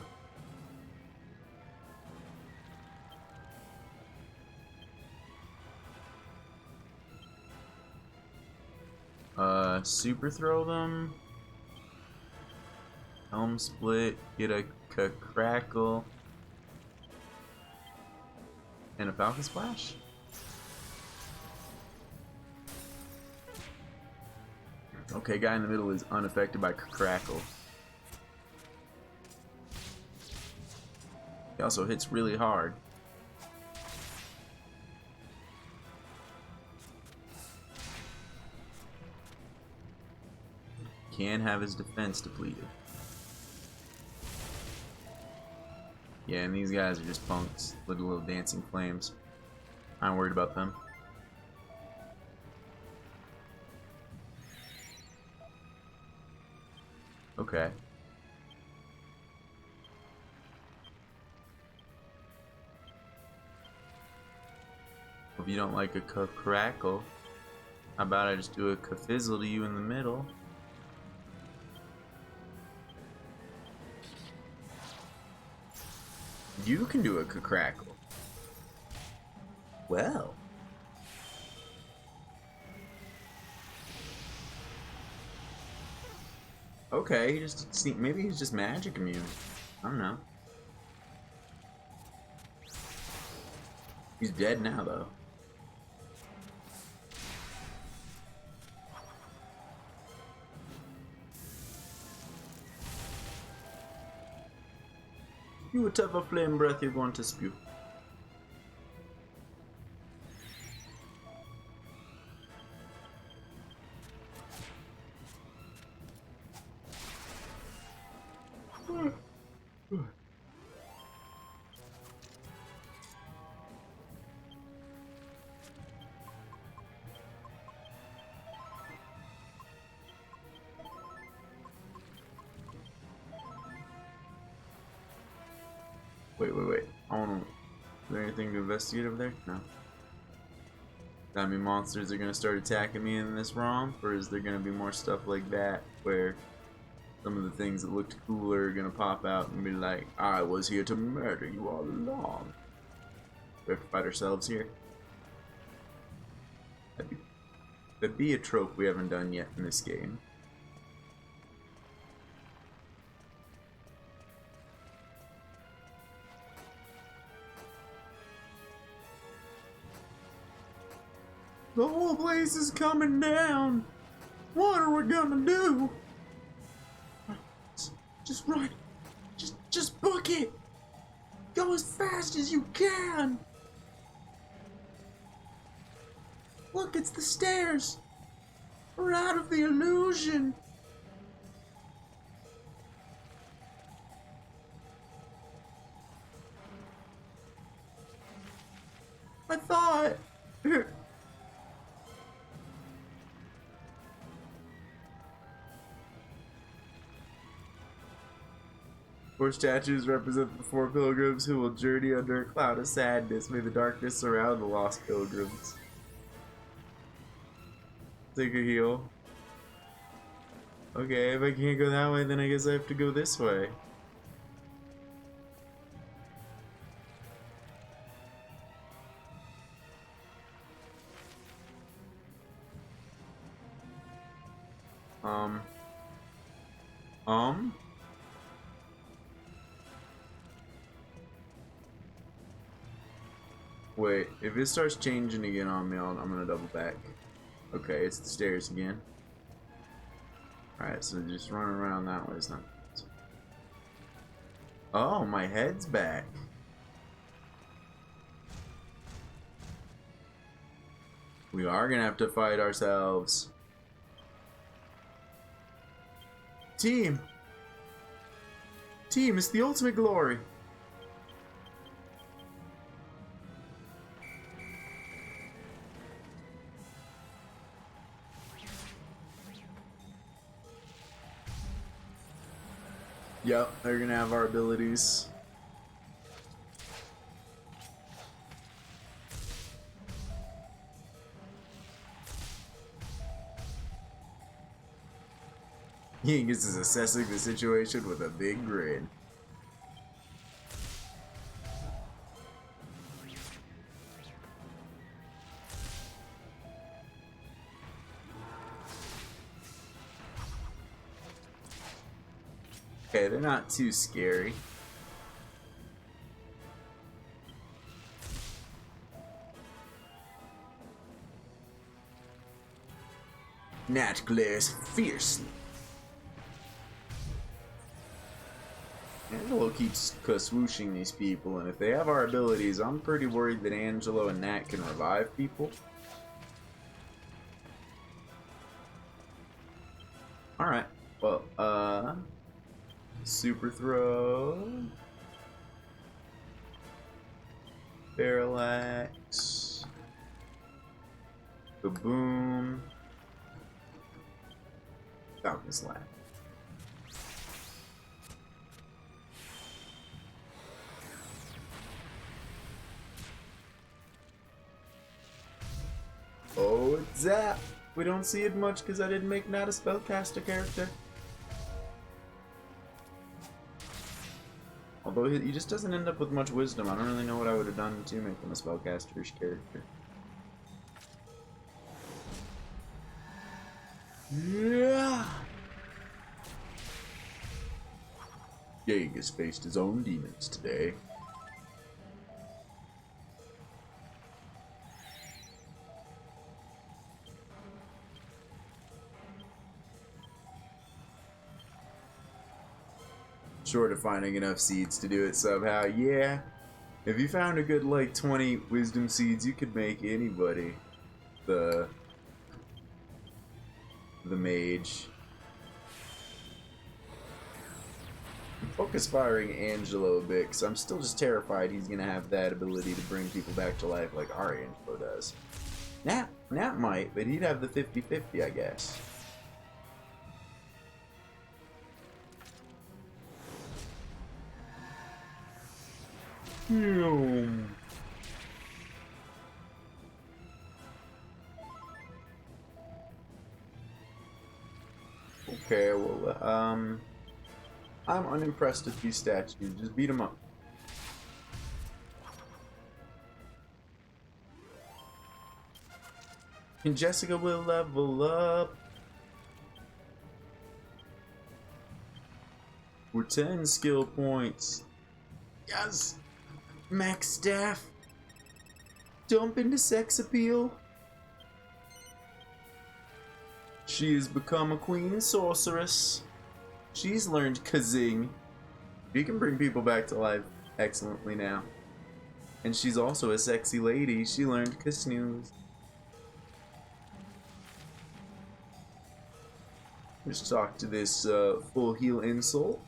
Speaker 1: Super throw them. Helm split, get a crackle. And a Falcon Splash? Okay, guy in the middle is unaffected by crackle. He also hits really hard. Can have his defense depleted. Yeah, and these guys are just punks with little dancing flames. I'm not worried about them. Okay. If you don't like a crackle, how about I just do a fizzle to you in the middle? You can do a crackle. Well. Okay, he just maybe he's just magic immune. I don't know. He's dead now though. Whatever flame breath you're going to spew. Wait. I wanna... Is there anything to investigate over there? No. That mean monsters are gonna start attacking me in this romp? Or is there gonna be more stuff like that where some of the things that looked cooler are gonna pop out and be like, I was here to murder you all along. We have to fight ourselves here. That'd be a trope we haven't done yet in this game. The whole place is coming down. What are we gonna do? Just run. Just book it. Go as fast as you can. Look, it's the stairs. We're out of the illusion. I thought... 4 statues represent the 4 pilgrims who will journey under a cloud of sadness. May the darkness surround the lost pilgrims. Take a heal. Okay, if I can't go that way, then I guess I have to go this way. Wait, if it starts changing again on me, I'm gonna double back. Okay, it's the stairs again. Alright, so just run around that way. It's not. Oh, my head's back. We are gonna have to fight ourselves. Team! Team, it's the ultimate glory! Yep, they're gonna have our abilities. Genghis is assessing the situation with a big grin. Okay, they're not too scary. Nat glares fiercely. Angelo keeps swooshing these people, and if they have our abilities, I'm pretty worried that Angelo and Nat can revive people. Alright, well, super throw. Parallax. Boom. Falcon Slap. Oh, it's Zap! We don't see it much because I didn't make Nat a spellcaster character. Although he just doesn't end up with much wisdom. I don't really know what I would have done to make him a spellcasterish character. Yeah! Genghis faced his own demons today. Short of finding enough seeds to do it somehow. Yeah, if you found a good like 20 wisdom seeds, you could make anybody the mage. I'm focus firing Angelo a bit because I'm still just terrified he's gonna have that ability to bring people back to life like our Angelo does. Nat might, but he'd have the 50-50, I guess. Okay, well, I'm unimpressed with these statues. Just beat them up. And Jessica will level up. We're 10 skill points. Yes! Max staff. Dump into sex appeal. She has become a queen sorceress. She's learned Kazing. She can bring people back to life excellently now. And she's also a sexy lady. She learned Kasnooze. Let's talk to this full heal insult.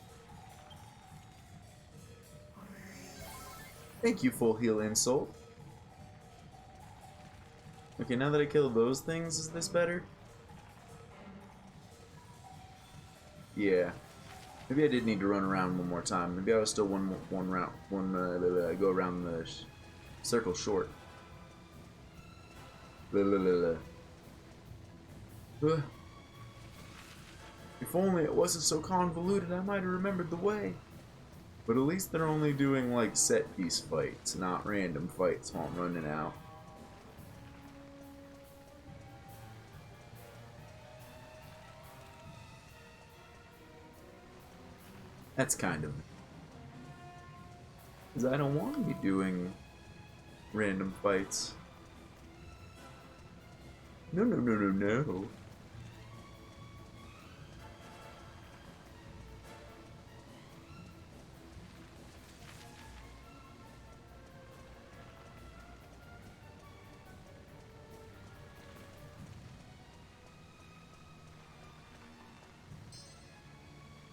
Speaker 1: Thank you, full heal insult. Okay, now that I killed those things, is this better? Yeah. Maybe I did need to run around one more time. Maybe I was still one round, go around the circle short. If only it wasn't so convoluted, I might have remembered the way. But at least they're only doing like set piece fights, not random fights while I'm running out. That's kind of... because I don't want to be doing random fights. No, no, no, no, no.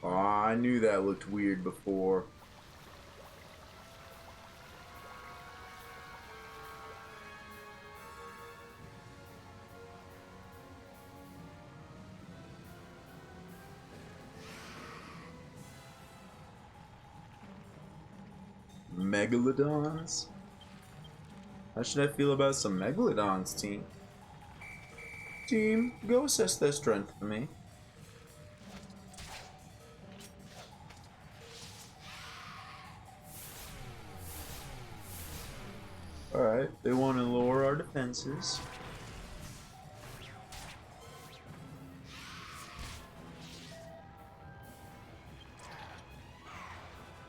Speaker 1: Oh, I knew that looked weird before. Megalodons? How should I feel about some Megalodons, team? Team, go assess their strength for me. Alright, they want to lower our defenses.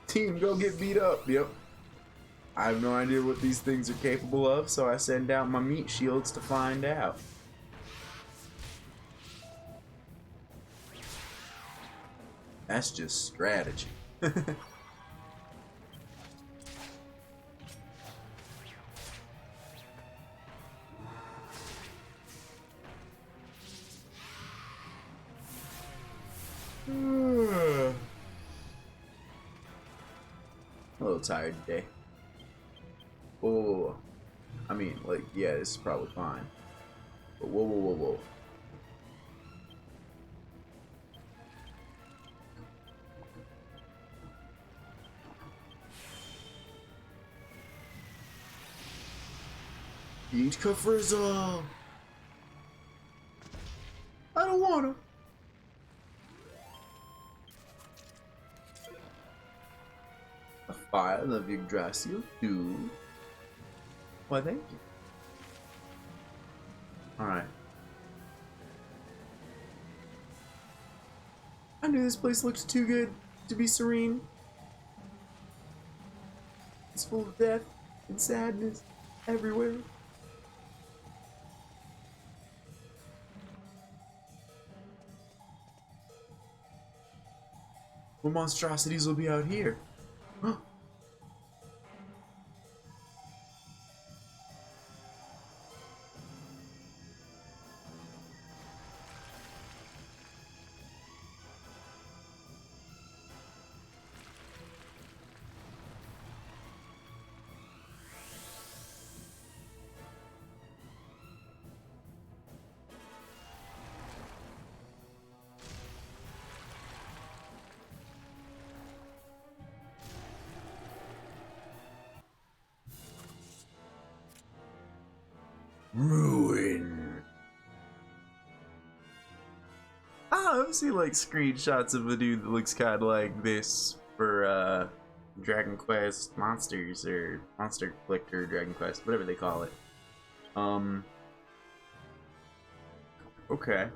Speaker 1: Team, go get beat up. Yep. I have no idea what these things are capable of, so I send out my meat shields to find out. That's just strategy. A little tired today. Oh, I mean, like, yeah, this is probably fine. But whoa, whoa, whoa, whoa. Eat Kafrizza! I don't wanna. A file of Yggdrasil 2. Why, thank you. Alright. I knew this place looked too good to be serene. It's full of death and sadness everywhere. What monstrosities will be out here? Huh? Ruin. I've seen like screenshots of a dude that looks kind of like this for Dragon Quest Monsters or Monster Collector Dragon Quest, whatever they call it. Okay.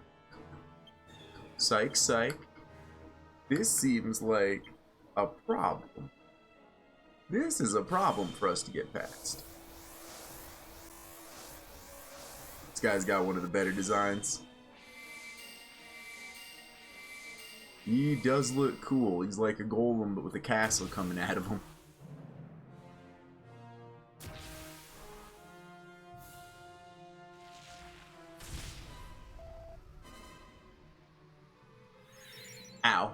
Speaker 1: Psych, psych. This seems like a problem. This is a problem for us to get past. This guy's got one of the better designs. He does look cool. He's like a golem, but with a castle coming out of him. Ow.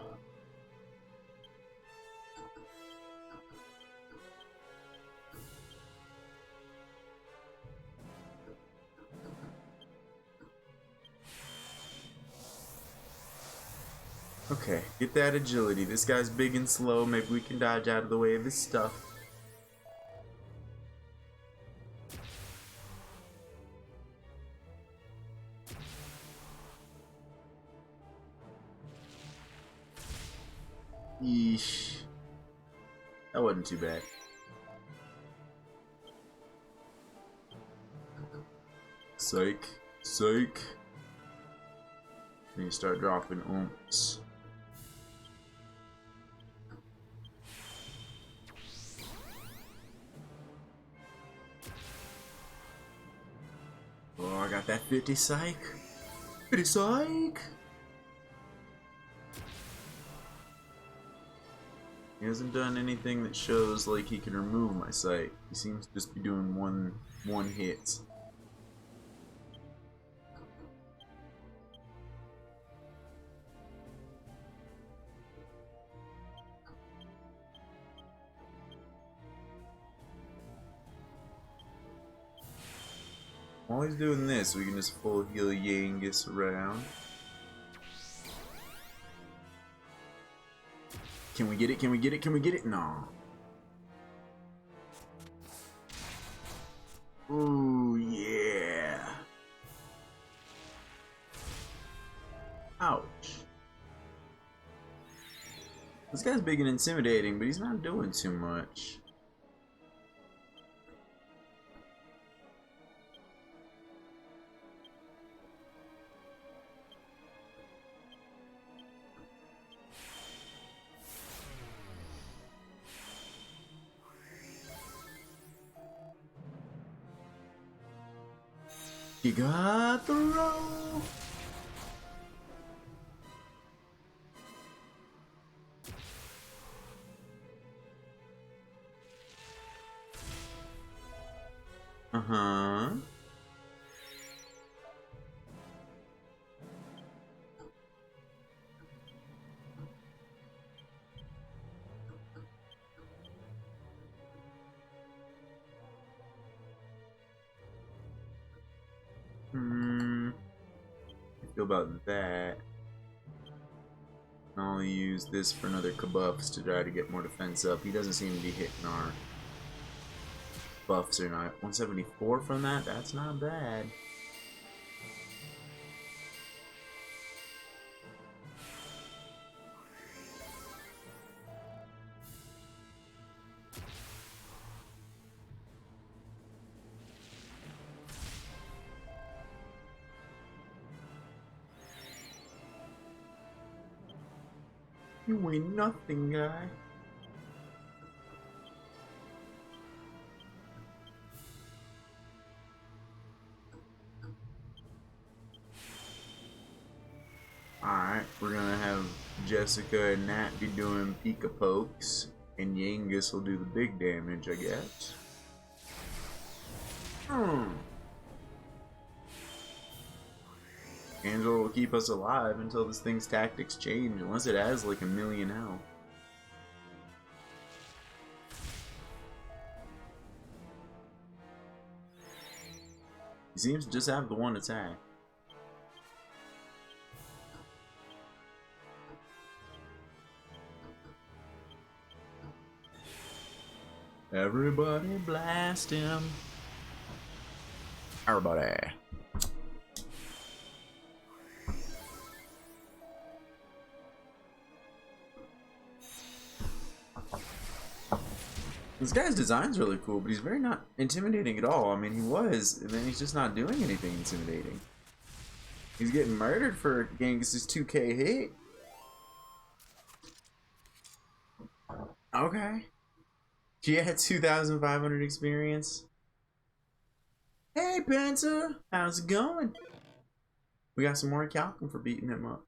Speaker 1: Okay, get that agility. This guy's big and slow. Maybe we can dodge out of the way of his stuff. Yeesh. That wasn't too bad. Psych. Psych. Then you start dropping umps. Oh, I got that 50 psych. 50 psych. He hasn't done anything that shows like he can remove my sight. He seems to just be doing one hit. While he's doing this, we can just full heal Yangus around. Can we get it? Can we get it? Can we get it? No. Ooh, yeah. Ouch. This guy's big and intimidating, but he's not doing too much. You got the roll. Uh-huh. I feel about that. I'll use this for another kabuffs to try to get more defense up. He doesn't seem to be hitting our buffs or not. 174 from that? That's not bad. You ain't nothing, guy. Alright, we're gonna have Jessica and Nat be doing Pika pokes, and Yangus will do the big damage, I guess. Angela will keep us alive until this thing's tactics change, unless it has like 1,000,000 health. He seems to just have the one attack. Everybody blast him. Everybody. This guy's design's really cool, but he's very not intimidating at all. I mean, he was, and then he's just not doing anything intimidating. He's getting murdered for Genghis's 2K hit. Okay. She had 2,500 experience. Hey, Penta! How's it going? We got some more calcum for beating him up.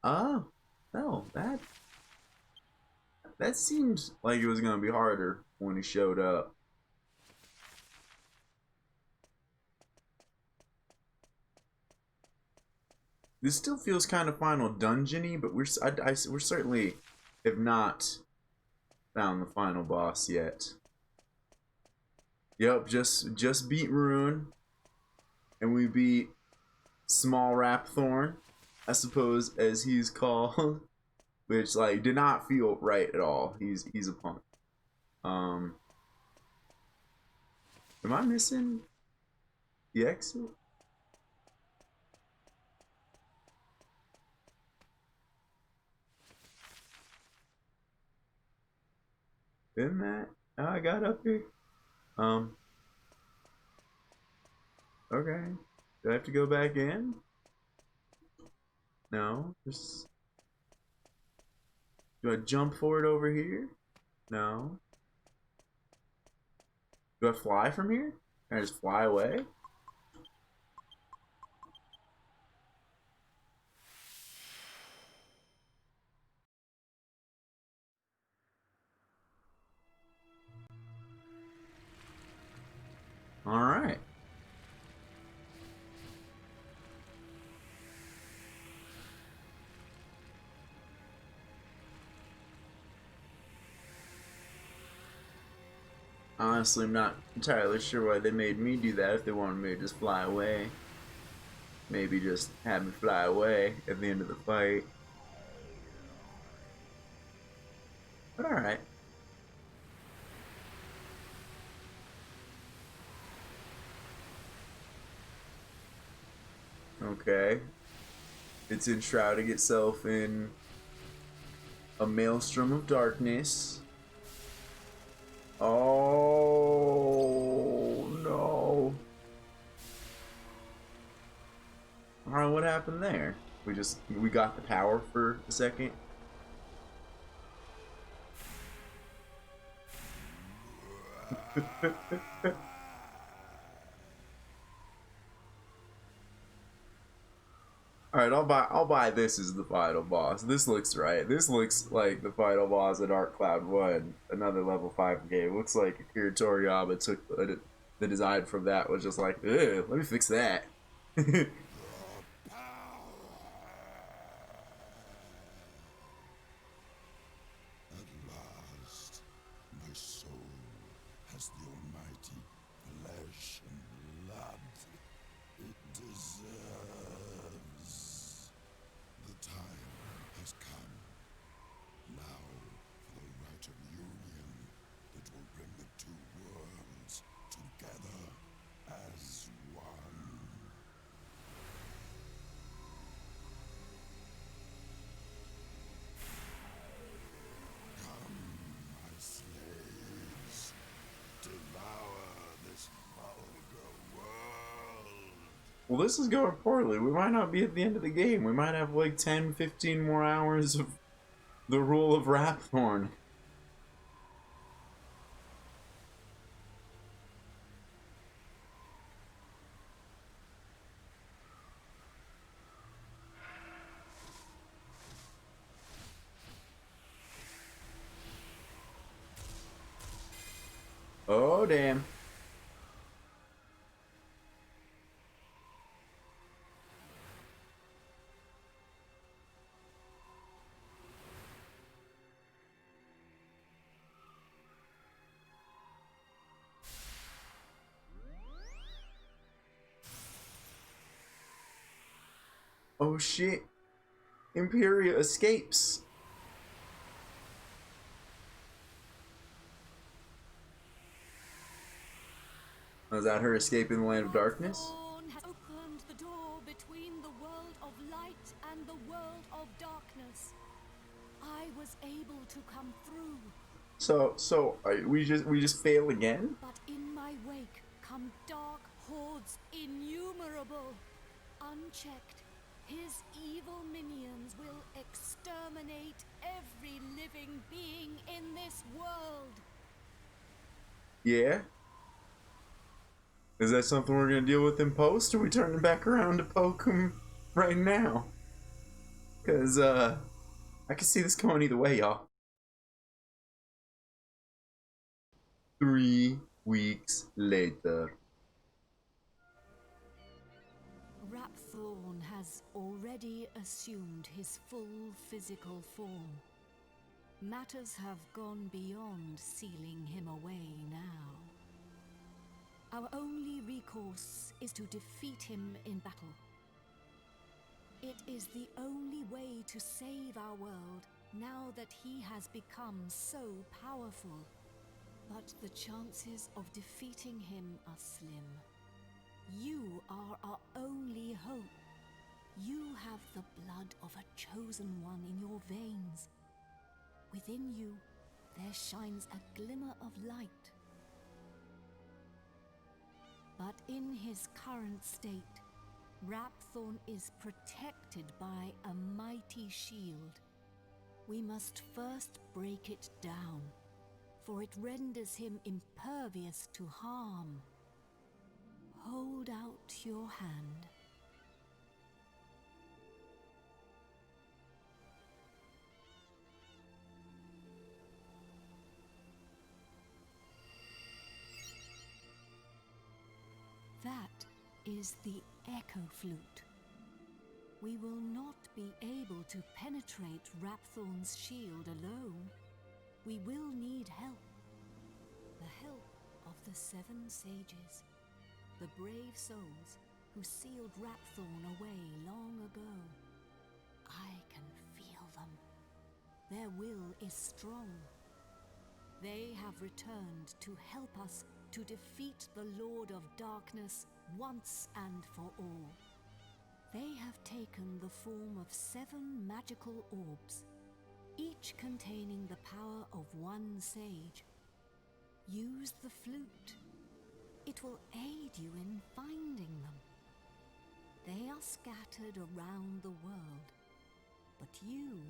Speaker 1: Oh, no, that seems like it was gonna be harder when he showed up. This still feels kind of Final Dungeon-y, but we're certainly have not found the final boss yet. Yep, just beat Rune, and we beat Small Rapthorn. I suppose, as he's called, which like did not feel right at all. He's a punk. Am I missing the exit? Isn't that how I got up here? Okay. Do I have to go back in? No. Just do I jump for it over here? No. Do I fly from here? Can I just fly away? Alright. Honestly, I'm not entirely sure why they made me do that if they wanted me to just fly away. Maybe just have me fly away at the end of the fight. But alright. Okay. It's enshrouding itself in a maelstrom of darkness. Oh no. Alright, what happened there? We got the power for a second. Alright, I'll buy this as the final boss. This looks right. This looks like the final boss at Dark Cloud 1, another level 5 game. Looks like Akira Toriyama took the design from that, was just like, ugh, let me fix that.
Speaker 3: At last, my soul has the almighty flesh and blood it deserves. The time has come. Now for the rite of union that will bring the two worlds together as one. Come, my slaves, devour this vulgar world.
Speaker 1: Well, this is going poorly. We might not be at the end of the game. We might have like 10, 15 more hours of the rule of Rapthorn. Oh, damn. Oh shit. Imperia escapes. Was that her escaping the land of darkness?
Speaker 4: Dawn has opened the door between the world of light and the world of darkness. I was able to come through,
Speaker 1: So we just fail again?
Speaker 4: but in my wake come dark hordes innumerable. Unchecked, his evil minions will exterminate every living being in this world.
Speaker 1: Yeah. Is that something we're gonna deal with in post, or are we turning back around to poke him right now? Cause I can see this going either way, y'all. 3 weeks later.
Speaker 4: Rapthorn has already assumed his full physical form. Matters have gone beyond sealing him away now. Our only recourse is to defeat him in battle. It is the only way to save our world now that he has become so powerful. But the chances of defeating him are slim. You are our only hope. You have the blood of a chosen one in your veins. Within you, there shines a glimmer of light. But in his current state, Rapthorn is protected by a mighty shield. We must first break it down, for it renders him impervious to harm. Hold out your hand. That is the Echo Flute. We will not be able to penetrate Rapthorn's shield alone. We will need help. The help of the 7 sages, the brave souls who sealed Rapthorn away long ago. I can feel them. Their will is strong. They have returned to help us to defeat the Lord of Darkness once and for all. They have taken the form of 7 magical orbs, each containing the power of 1 sage. Use the flute. It will aid you in finding them. They are scattered around the world, but you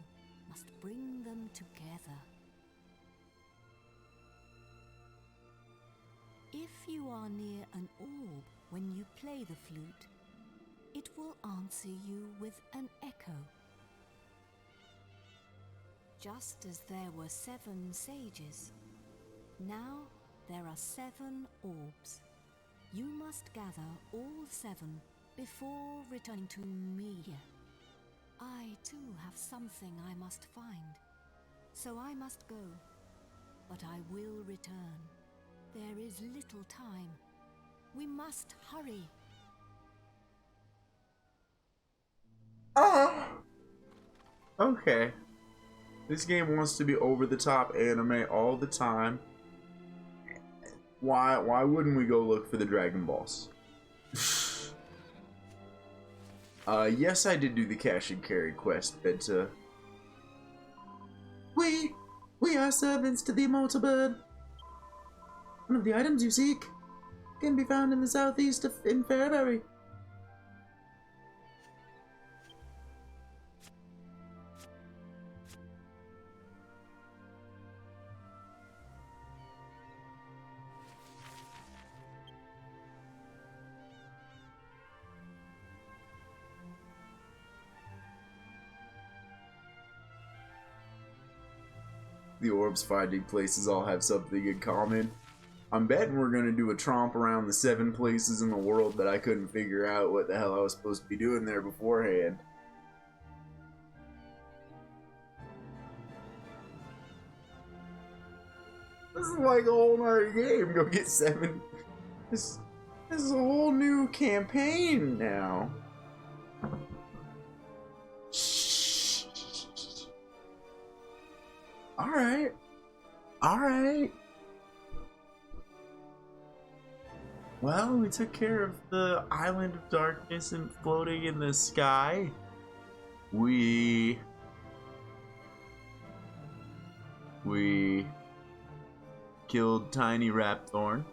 Speaker 4: must bring them together. If you are near an orb when you play the flute, it will answer you with an echo. Just as there were 7 sages, now there are 7 orbs. You must gather all 7 before returning to me. I too have something I must find, so I must go, but I will return. There is little time. We must hurry.
Speaker 1: Okay. This game wants to be over-the-top anime all the time. Why wouldn't we go look for the Dragon Balls? Yes, I did do the cash and carry quest, but we are servants to the mode.The. One of the items you seek can be found in the southeast of Fairbury. The orbs finding places all have something in common. I'm betting we're gonna do a tromp around the 7 places in the world that I couldn't figure out what the hell I was supposed to be doing there beforehand. This is like a whole nother game. Go get 7. This is a whole new campaign now. Alright. Alright. Well, we took care of the island of darkness and floating in the sky. We killed Tiny Rapthorn.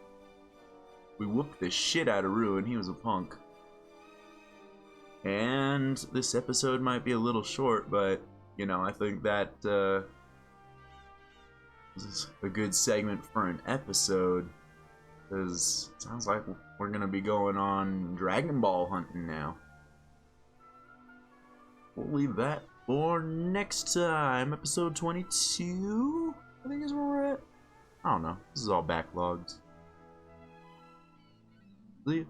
Speaker 1: We whooped the shit out of Ruin. He was a punk. And this episode might be a little short, but, you know, I think that this is a good segment for an episode. Because it sounds like we're going to be going on Dragon Ball hunting now. We'll leave that for next time. Episode 22, I think is where we're at. I don't know. This is all backlogs. See ya.